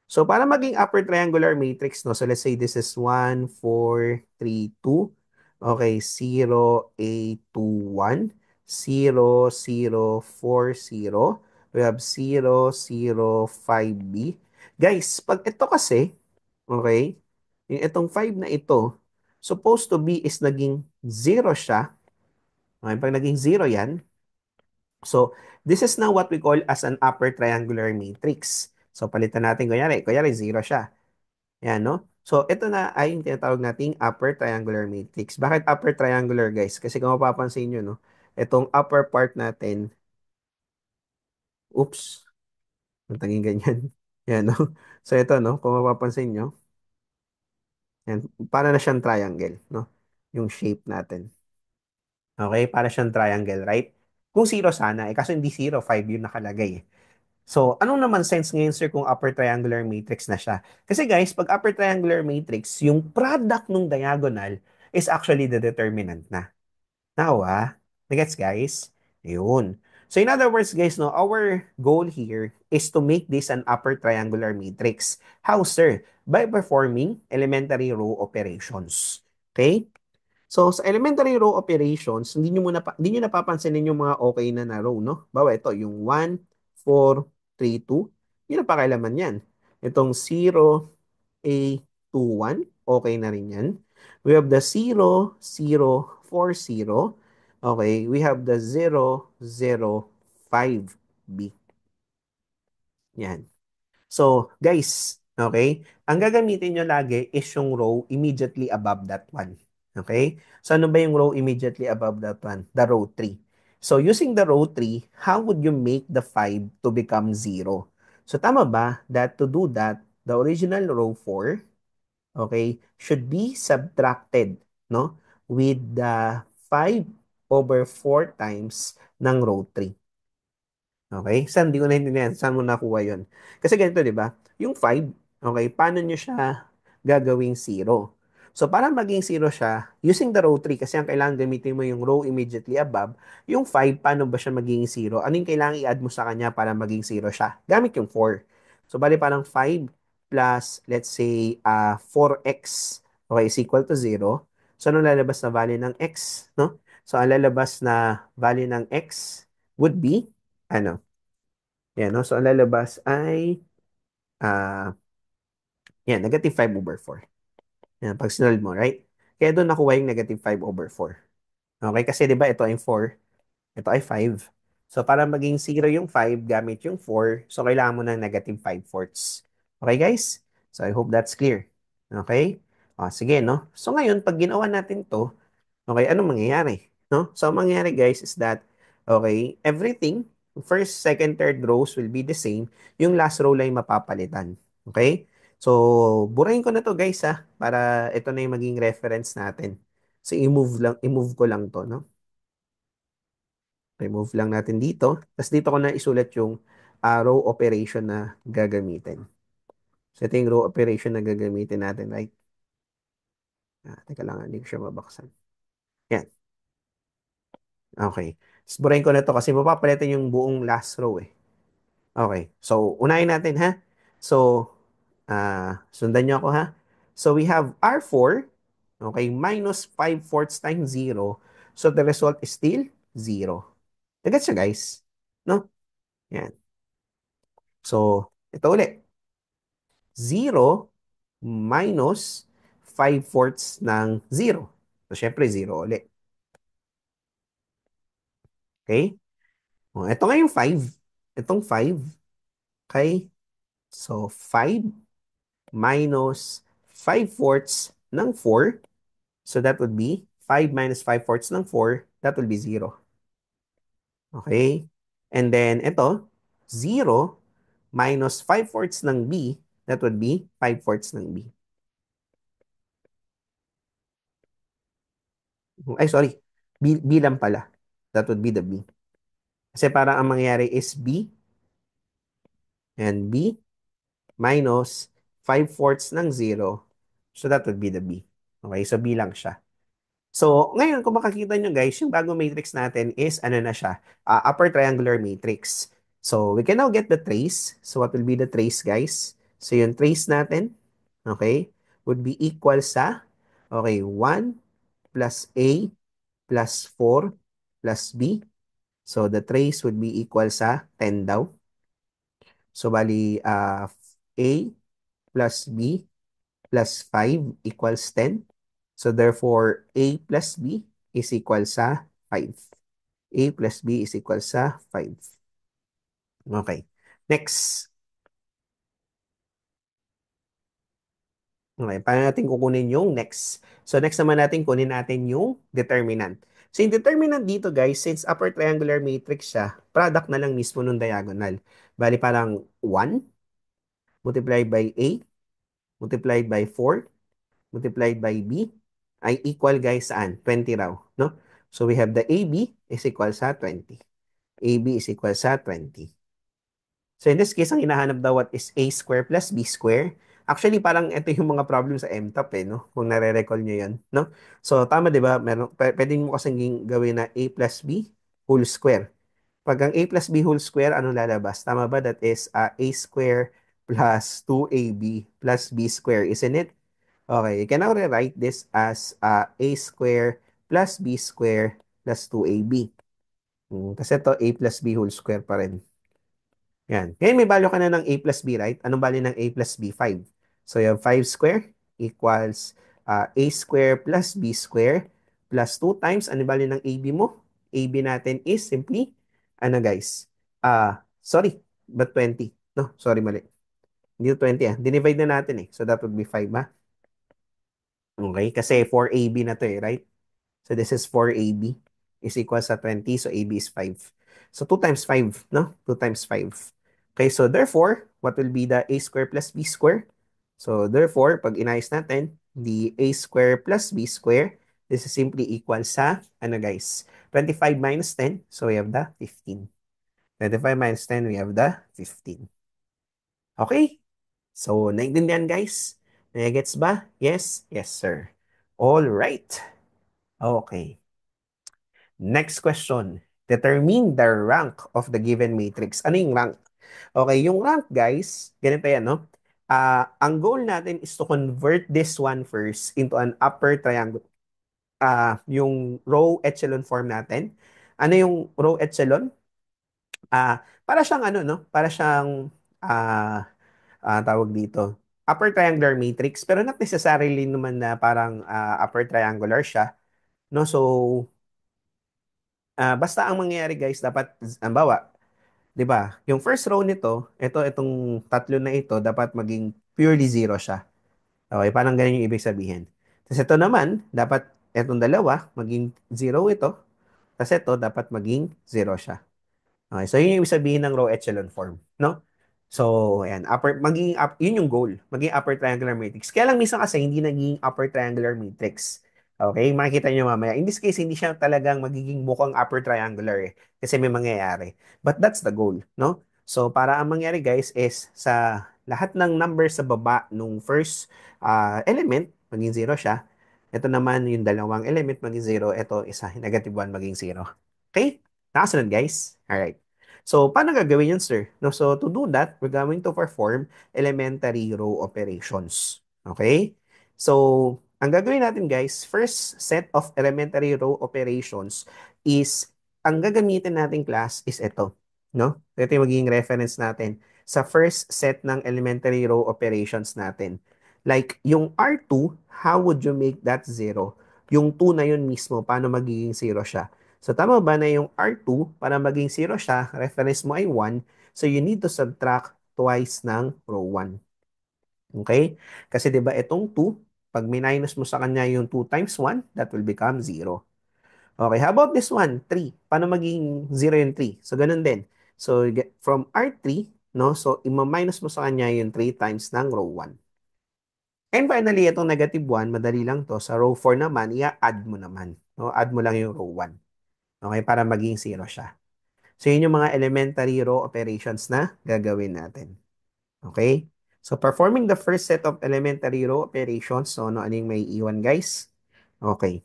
So, para maging upper triangular matrix, no? So, let's say this is 1, 4, 3, 2. Okay, 0, 8, 2, 1. 0, 0, 4, 0. We have 0, 0, 5B. Guys, pag ito kasi, okay, yung itong 5 na ito, supposed to be is naging 0 siya. Okay, pag naging 0 yan, so, this is now what we call as an upper triangular matrix. So, palitan natin, kunyari 0 siya. Yan, no? So, ito na ay yung tinatawag nating upper triangular matrix. Bakit upper triangular, guys? Kasi kung mapapansin nyo, no? Itong upper part natin, oops, nagtaging ganyan. Yan, no? So, ito, no? Kung mapapansin nyo, yan, para na siyang triangle, no? Yung shape natin. Okay? Para siyang triangle, right? Kung zero sana, eh kaso hindi zero, 5 yung nakalagay. So, anong naman sense ngayon, sir, kung upper triangular matrix na siya? Kasi guys, pag upper triangular matrix, yung product ng diagonal is actually the determinant na. Now, nagets guys? Ayun. So, in other words, guys, no, our goal here is to make this an upper triangular matrix. How, sir? By performing elementary row operations. Okay? So, sa elementary row operations, hindi nyo napapansinin yung mga okay na row, no? Bawa ito, yung 1, 4, 3, 2. Yun ang pakialaman yan. Itong 0, A, 2, 1. Okay na rin yan. We have the 0, 0, 4, 0. Okay. We have the 0, 0, 5, B. Yan. So, guys, okay, ang gagamitin nyo lagi is yung row immediately above that one. Okay? So, ano ba yung row immediately above that one? The row 3. So, using the row 3, how would you make the 5 to become 0? So, tama ba that to do that, the original row 4, okay, should be subtracted, no, with the 5 over 4 times ng row 3. Okay? Saan? Di ko naintindihan. Saan mo nakuha yun? Kasi ganito, di ba? Yung 5, okay, paano nyo siya gagawing 0? So, para maging 0 siya, using the row 3, kasi ang kailangan gamitin mo yung row immediately above, yung 5, paano ba siya magiging 0? Ano yung kailangan i-add mo sa kanya para maging 0 siya? Gamit yung 4. So, bali parang 5 plus, let's say, 4x, okay, is equal to 0. So, ano lalabas na value ng x, no? So, ang lalabas na value ng x would be, ano? Yan, no? So, ang lalabas ay, ah, yan, negative 5 over 4. Yan, pag sinulid mo, right? Kaya doon nakuha yung negative 5 over 4. Okay, kasi di ba ito ay 4, ito ay 5. So, para maging 0 yung 5 gamit yung 4, so kailangan mo ng negative 5/4. Okay, guys? So, I hope that's clear. Okay? O, sige, no? So, ngayon, pag ginawa natin to, okay, anong mangyayari? No? So, ang mangyayari guys is that, okay, everything, first, second, third rows will be the same. Yung last row lang yung mapapalitan. Okay? So, burahin ko na to guys para ito na yung maging reference natin. So, i-move ko lang to, no? Remove lang natin dito. Tapos dito ko na isulat yung row operation na gagamitin. So, ito yung row operation na gagamitin natin, right? Teka lang, hindi ko siya mabaksan. Yan. Okay. Burahin ko na to kasi mapapalitan yung buong last row eh. Okay. So, unahin natin ha. So, sundan nyo ako ha. So, we have R4, okay, minus 5/4 times 0. So, the result is still 0. Nagets nyo guys? No? Yan. So, ito ulit. 0 minus 5/4 ng 0. So, syempre 0 ulit. Okay? O, ito nga yung 5. Itong 5. Okay? So, 5 minus 5/4 ng 4. So, that would be 5 minus 5/4 ng 4. That will be 0. Okay? And then, ito, 0 minus 5/4 ng B. That would be 5/4 ng B. Ay, sorry. B lang pala. That would be the B. Kasi parang ang mangyayari is B and B minus 5/4 ng 0. So, that would be the B. Okay? So, B lang siya. So, ngayon, kung makikita nyo guys, yung bagong matrix natin is, ano na siya, upper triangular matrix. So, we can now get the trace. So, what will be the trace, guys? So, yung trace natin, okay, would be equal sa, okay, 1 plus A plus 4 plus B. So, the trace would be equal sa 10 daw. So, bali, A plus B plus 5 equals 10. So, therefore, A plus B is equal sa 5. A plus B is equal sa 5. Okay. Next. Okay, paano natin kukunin yung next? So, next naman natin kunin natin yung determinant. So, yung determinant dito, guys, since upper triangular matrix siya, product na lang mismo ng diagonal. Bali, parang 1 multiplied by A multiplied by 4 multiplied by B ay equal, guys, saan? 20 raw, no? So we have the AB is equal sa 20. AB is equal sa 20. So in this case, ang hinahanap daw what is A square plus B square. Actually, parang ito yung mga problem sa MTOP no? Kung nare-recall nyo yan, no? So tama, di ba? Pwede mo kasing gawin na A plus B whole square. Pag ang A plus B whole square, ano lalabas? Tama ba? That is A square plus 2AB plus B square, isn't it? Okay, you can now rewrite this as A square plus B square plus 2AB. Kasi ito, A plus B whole square pa rin. Yan. Ngayon may value ka na ng A plus B, right? Anong value ng A plus B? 5. So you have 5 square equals A square plus B square plus 2 times, ano value ng AB mo? AB natin is simply, ano guys? Sorry, but 20. No, sorry, mali. Hindi 20 ah. Dinivide na natin eh. So that would be 5 ha. Okay, kasi 4AB na to eh, right? So this is 4AB is equal sa 20. So AB is 5. So 2 times 5, no? 2 times 5. Okay, so therefore, what will be the A square plus B square? So therefore, pag inayos natin, the A square plus B square, this is simply equal sa, ano guys, 25 minus 10. So we have the 15. 25 minus 10, we have the 15. Okay? So, naintindihan guys? Nagets ba? Yes? Yes, sir. All right. Okay. Next question. Determine the rank of the given matrix. Ano yung rank? Okay, yung rank guys, ganito yan, no? Ang goal natin is to convert this one first into an upper triangle. Yung row echelon form natin. Ano yung row echelon? Para siyang ano, no? Para siyang tawag dito. Upper triangular matrix, pero not necessarily naman na parang upper triangular siya. No, so basta ang mangyayari guys, dapat, ang bawa, 'di ba? Yung first row nito, itong tatlo na ito, dapat maging purely zero siya. Okay, parang ganun yung ibig sabihin. Tapos ito naman, dapat itong dalawa, maging zero ito. Tapos ito, dapat maging zero siya. Okay, so yun yung ibig sabihin ng row echelon form, no? So, ayan, yun yung goal, maging upper triangular matrix. Kaya lang minsan kasi hindi naging upper triangular matrix. Okay, makikita nyo mamaya. In this case, hindi siya talagang magiging mukhang upper triangular eh, kasi may mangyayari. But that's the goal, no? So, para ang mangyari guys is sa lahat ng number sa baba nung first element, maging zero siya. Ito naman yung dalawang element, maging zero. Ito, isa, negative 1, maging zero. Okay? Nakasunod guys? Alright. So, paano gagawin yun, sir? No, so, to do that, we're going to perform elementary row operations. Okay? So, ang gagawin natin, guys, first set of elementary row operations is, ang gagamitin nating class is ito. No? Ito yung magiging reference natin sa first set ng elementary row operations natin. Like, yung R2, how would you make that zero? Yung 2 na yun mismo, paano magiging zero siya? So, tama ba na yung R2, para maging 0 siya, reference mo ay 1, so you need to subtract twice ng row 1. Okay? Kasi 'di ba itong 2, pag minus mo sa kanya yung 2 times 1, that will become 0. Okay, how about this one? 3. Paano maging 0 yung 3? So, ganun din. So, from R3, no? So, ima-minus mo sa kanya yung 3 times ng row 1. And finally, itong negative 1, madali lang to. Sa row 4 naman, i-add mo naman. No? Add mo lang yung row 1. Okay, para maging 0 siya. So, yun yung mga elementary row operations na gagawin natin. Okay? So, performing the first set of elementary row operations. So, ano yung may iwan, guys? Okay.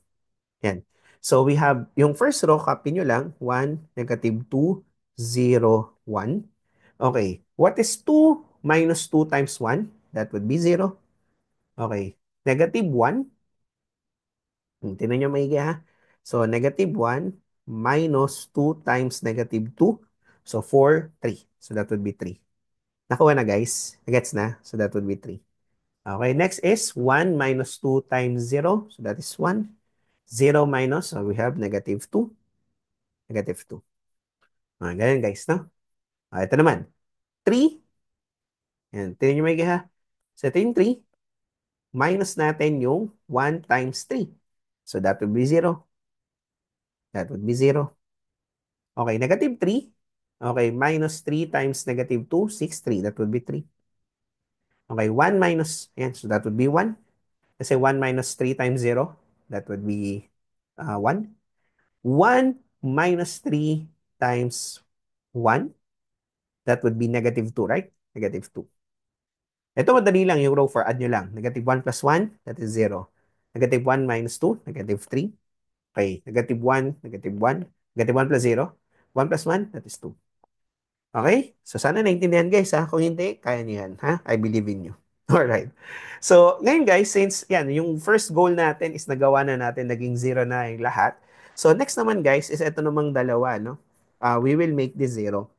Yan. So, we have, yung first row, copy nyo lang. 1, negative 2, 0, 1. Okay. What is 2 minus 2 times 1? That would be 0. Okay. Negative 1. Tingnan nyo maigi ha. So, negative 1 minus 2 times negative 2. So, 4, 3. So, that would be 3. Nakuha na guys. Gets na? So, that would be 3. Okay, next is 1 minus 2 times 0. So, that is 1. 0 minus, so we have negative 2. Negative 2. Ganyan guys, no? Ito naman. 3. Yan, tingnan nyo maigi ha. So, ito yung 3. Minus natin yung 1 times 3. So, that would be 0. That would be 0. Okay, negative 3. Okay, minus 3 times negative 2, 6, 3. That would be 3. Okay, 1 minus, yan, so that would be 1. Kasi 1 minus 3 times 0, that would be 1. 1 minus 3 times 1, that would be negative 2, right? Negative 2. Ito madali lang yung row 4, add nyo lang. Negative 1 plus 1, that is 0. Negative 1 minus 2, negative 3. Okay, negative 1, negative 1. Negative 1 plus 0. 1 plus 1, that is 2. Okay? So, sana naintindihan guys ha. Kung hindi, kaya niyo yan ha. I believe in you. Alright. So, ngayon guys, since yan, yung first goal natin is nagawa na natin, naging 0 na yung lahat. So, next naman guys, is ito namang dalawa, no? We will make this 0.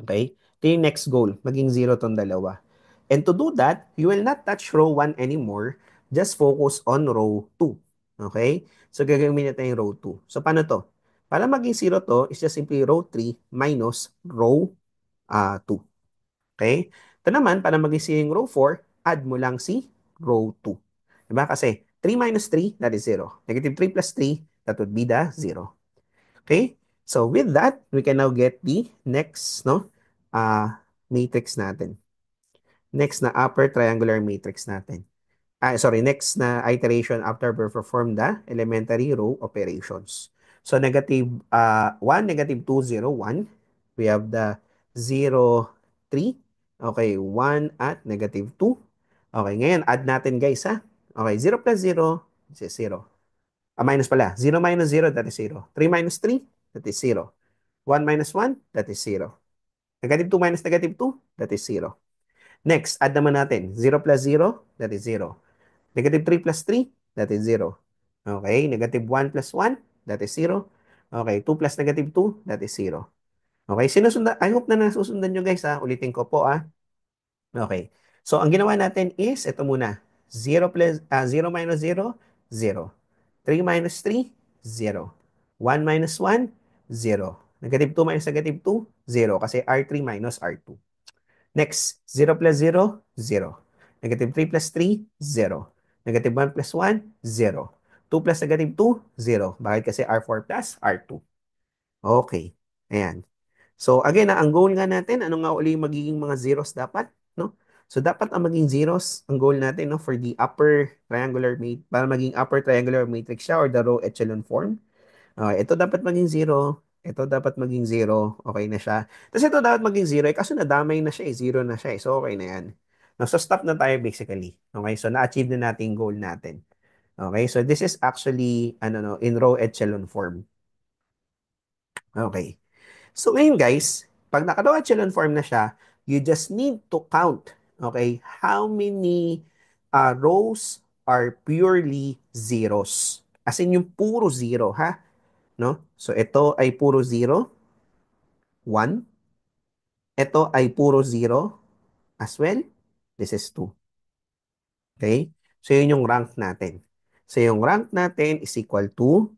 Okay? Ito yung next goal, maging 0 tong dalawa. And to do that, you will not touch row 1 anymore. Just focus on row 2. Okay? So, gagawin natin yung row 2. So, paano to? Para maging 0 to, is just simply row 3 minus row 2. Okay? Ito naman, para maging 0 yung row 4, add mo lang si row 2. Diba? Kasi 3 minus 3, that is 0. Negative 3 plus 3, that would be the 0. Okay? So with that, we can now get the next matrix natin. Next na upper triangular matrix natin. Next na iteration after we perform the elementary row operations. So negative 1, negative 2, 0, 1. We have the 0, 3. Okay, 1 at negative 2. Okay, ngayon add natin guys ha. Okay, 0 plus 0 is 0. Minus pala. 0 minus 0, that is 0. 3 minus 3, that is 0. 1 minus 1, that is 0. Negative 2 minus negative 2, that is 0. Next, add naman natin. 0 plus 0, that is 0. Negative 3 plus 3, that is 0. Okay, negative 1 plus 1, that is 0. Okay, 2 plus negative 2, that is 0. Okay, sinusundan, I hope na nasusundan nyo guys ha. Ulitin ko po ha. Okay. So, ang ginawa natin is, ito muna. 0 minus 0, 0. 3 minus 3, 0. 1 minus 1, 0. Negative 2 minus negative 2, 0. Kasi R3 minus R2. Next, 0 plus 0, 0. Negative 3 plus 3, 0. Negative 1 plus 1, 0. 2 plus negative 2, 0. Bakit kasi R4 plus R2? Okay. Ayan. So again, ang goal nga natin, ano nga uli yung magiging mga zeros dapat, no? So dapat ang maging zeros, ang goal natin, no, for the upper triangular matrix, para maging upper triangular matrix siya or the row echelon form. Okay, ito dapat maging zero, ito dapat maging zero, okay na siya. Tapos ito dapat maging zero, kaso nadamay na siya, zero na siya, so okay na yan. No, so stop na tayo basically. Okay, so na-achieve na natin yung goal natin. Okay, so this is actually, in row echelon form. Okay. So ngayon guys, pag naka-row echelon form na siya, you just need to count, okay, how many rows are purely zeros. As in yung puro zero, ha? No? So ito ay puro zero, 1. Ito ay puro zero as well. This is 2. Okay? So yun yung rank natin. So yung rank natin is equal to,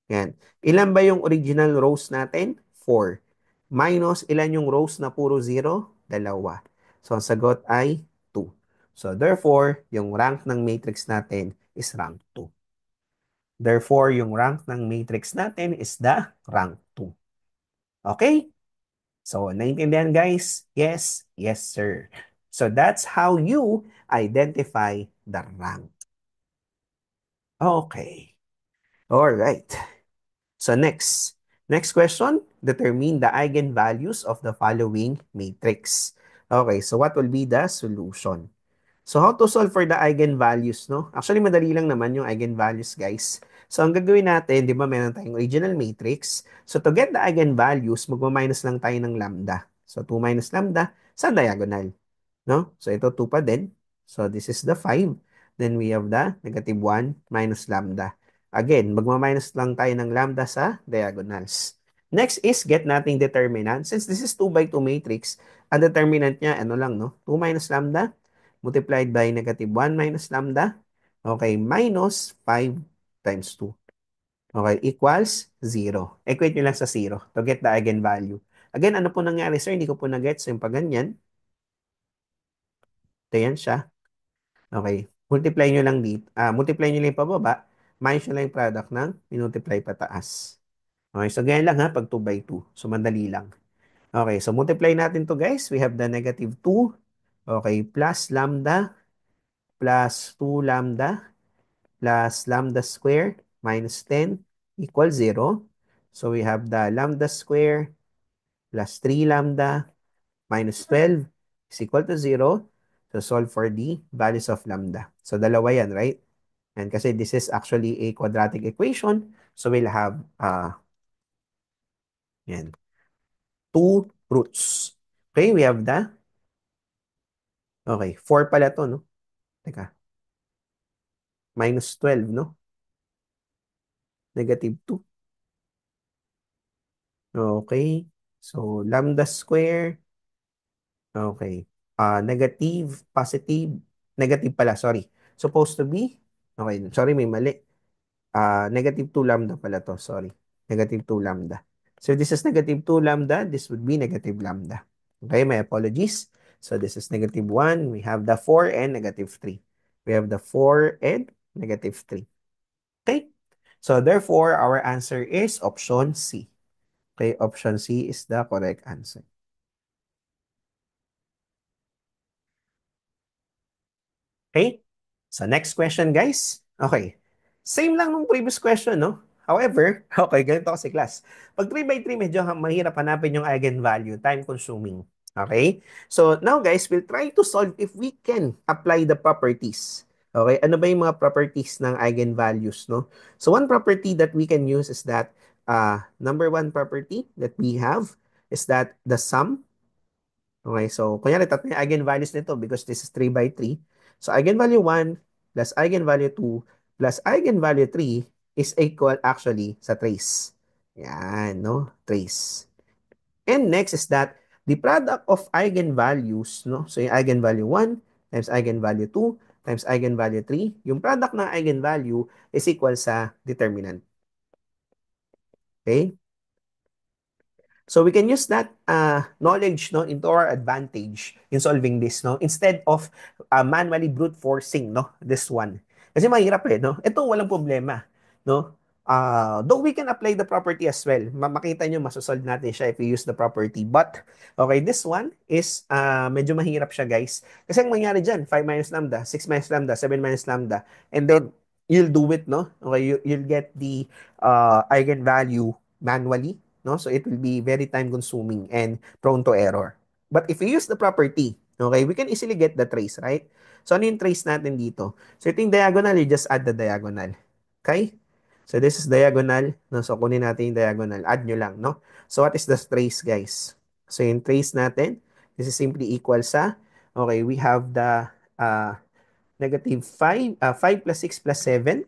yan. Ilan ba yung original rows natin? 4. Minus ilan yung rows na puro 0? Dalawa. So, ang sagot ay 2. So, therefore, yung rank ng matrix natin is rank 2. Therefore, yung rank ng matrix natin is the rank 2. Okay? So, naintindihan guys? Yes? Yes, sir. So, that's how you identify the rank. Okay. All right. So next question, determine the eigenvalues of the following matrix. Okay, so what will be the solution? So how to solve for the eigenvalues, no? Actually, madali lang naman yung eigenvalues, guys. So ang gagawin natin, di ba, meron tayong original matrix. So to get the eigenvalues, magma-minus lang tayo ng lambda. So 2 minus lambda sa diagonal. No? So ito 2 pa din. So this is the 5. Then we have the negative 1 minus lambda. Again, magma-minus lang tayo ng lambda sa diagonals. Next is get nating determinant. Since this is 2 by 2 matrix, ang determinant niya, ano lang, no? 2 minus lambda multiplied by negative 1 minus lambda. Okay, minus 5 times 2. Okay, equals 0. Equate nyo lang sa 0 to get the eigenvalue. Again, ano po nangyari, sir? Hindi ko po na-get. So, yung pag ganyan, ito yan siya. Okay. Multiply nyo lang dito. Multiply nyo lang yung pababa. Minus nyo lang yung product ng minultiply pataas. Okay. So, ganyan lang ha. Pag 2 by 2. So, madali lang. Okay. So, multiply natin to guys. We have the negative 2. Okay. Plus lambda. Plus 2 lambda. Plus lambda square. Minus 10. equals 0. So we have the lambda square plus 3 lambda minus 12 is equal to 0. So solve for the values of lambda. So dalawa yan, right? And kasi this is actually a quadratic equation, so we'll have yan, two roots. Okay, we have okay, 4 pala to, no? Teka, minus 12, no? Negative 2. Okay, so lambda square, okay. Negative, positive, negative pala, sorry. Supposed to be, okay, sorry, may mali. Negative 2 lambda pala to, sorry. Negative 2 lambda. So this is negative 2 lambda, this would be negative lambda. Okay, my apologies. So this is negative 1, we have the 4 and negative 3. We have the 4 and negative 3. Okay, so therefore, our answer is option C. Okay, option C is the correct answer. Okay? So next question, guys. Okay. Same lang nung previous question, no? However, okay, ganito kasi class. Pag 3 by 3, medyo mahirap hanapin yung eigenvalue, time consuming. Okay? So now, guys, we'll try to solve if we can apply the properties. Okay? Ano ba yung mga properties ng eigenvalues, no? So one property that we can use is that number one property that we have is that the sum. Okay, so kunyari tatlo yung eigenvalues nito because this is 3 by 3. So eigenvalue 1 plus eigenvalue 2 plus eigenvalue 3 is equal actually sa trace. Yan, no? Trace. And next is that the product of eigenvalues, no? So yung eigenvalue 1 times eigenvalue 2 times eigenvalue 3, yung product ng eigenvalue is equal sa determinant. Okay? So we can use that knowledge, no, into our advantage in solving this, no, instead of manually brute forcing, no, this one. Kasi mahirap no. Ito walang problema, no. Though we can apply the property as well. Makita nyo, masosolve natin siya if we use the property. But, okay, this one is medyo mahirap siya, guys. Kasi ang mangyari dyan, 5 minus lambda, 6 minus lambda, 7 minus lambda, and then you'll do it, no? Okay, you'll get the eigenvalue manually, no? So it will be very time consuming and prone to error. But if we use the property, okay, we can easily get the trace, right? So ano yung trace natin dito? So ito yung diagonal, you just add the diagonal. Okay? So this is diagonal, no? So kunin natin yung diagonal, add nyo lang, no? So what is the trace, guys? So yung trace natin, this is simply equal sa, okay, we have the negative 5, 5 plus 6 plus 7.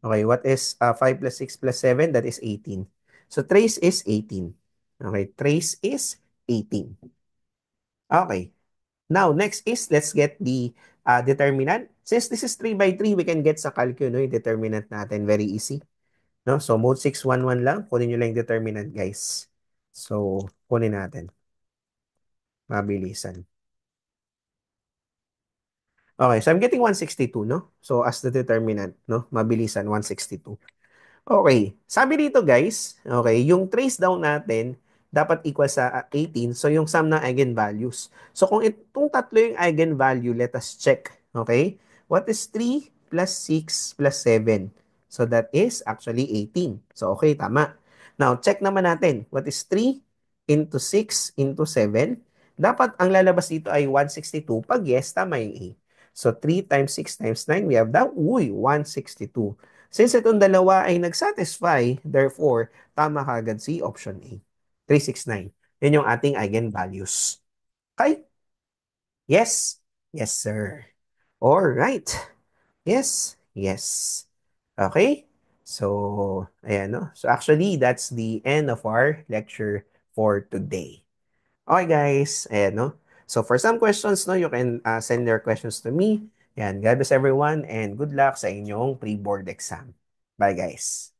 Okay, what is 5 plus 6 plus 7? That is 18. So trace is 18. Okay, trace is 18. Okay. Now, next is, let's get the determinant. Since this is 3 by 3, we can get sa calculus, no, yung determinant natin. Very easy. No? So, mode 611 lang. Kunin nyo lang yung determinant, guys. So, kunin natin. Mabilisan. Okay, so I'm getting 162, no? So, as the determinant, no? Mabilisan, 162. Okay. Sabi dito guys, okay, yung trace down natin dapat equal sa 18. So yung sum ng eigenvalues. So kung itong tatlo yung eigenvalue, let us check. Okay? What is 3 plus 6 plus 7? So that is actually 18. So okay, tama. Now, check naman natin. What is 3 into 6 into 7? Dapat ang lalabas dito ay 162. Pag yes, tama yung A. So 3 times 6 times 9, we have that. Uy, 162. Since itong dalawa ay nag-satisfy, therefore, tama kagad si option A. 369. Yan yung ating eigenvalues. Okay? Yes? Yes, sir. All right. Yes? Yes. Okay? So, ayan, no? So, actually, that's the end of our lecture for today. Okay, guys. Ayan, no? So, for some questions, no, you can send your questions to me. Yan. God bless everyone and good luck sa inyong pre-board exam. Bye, guys.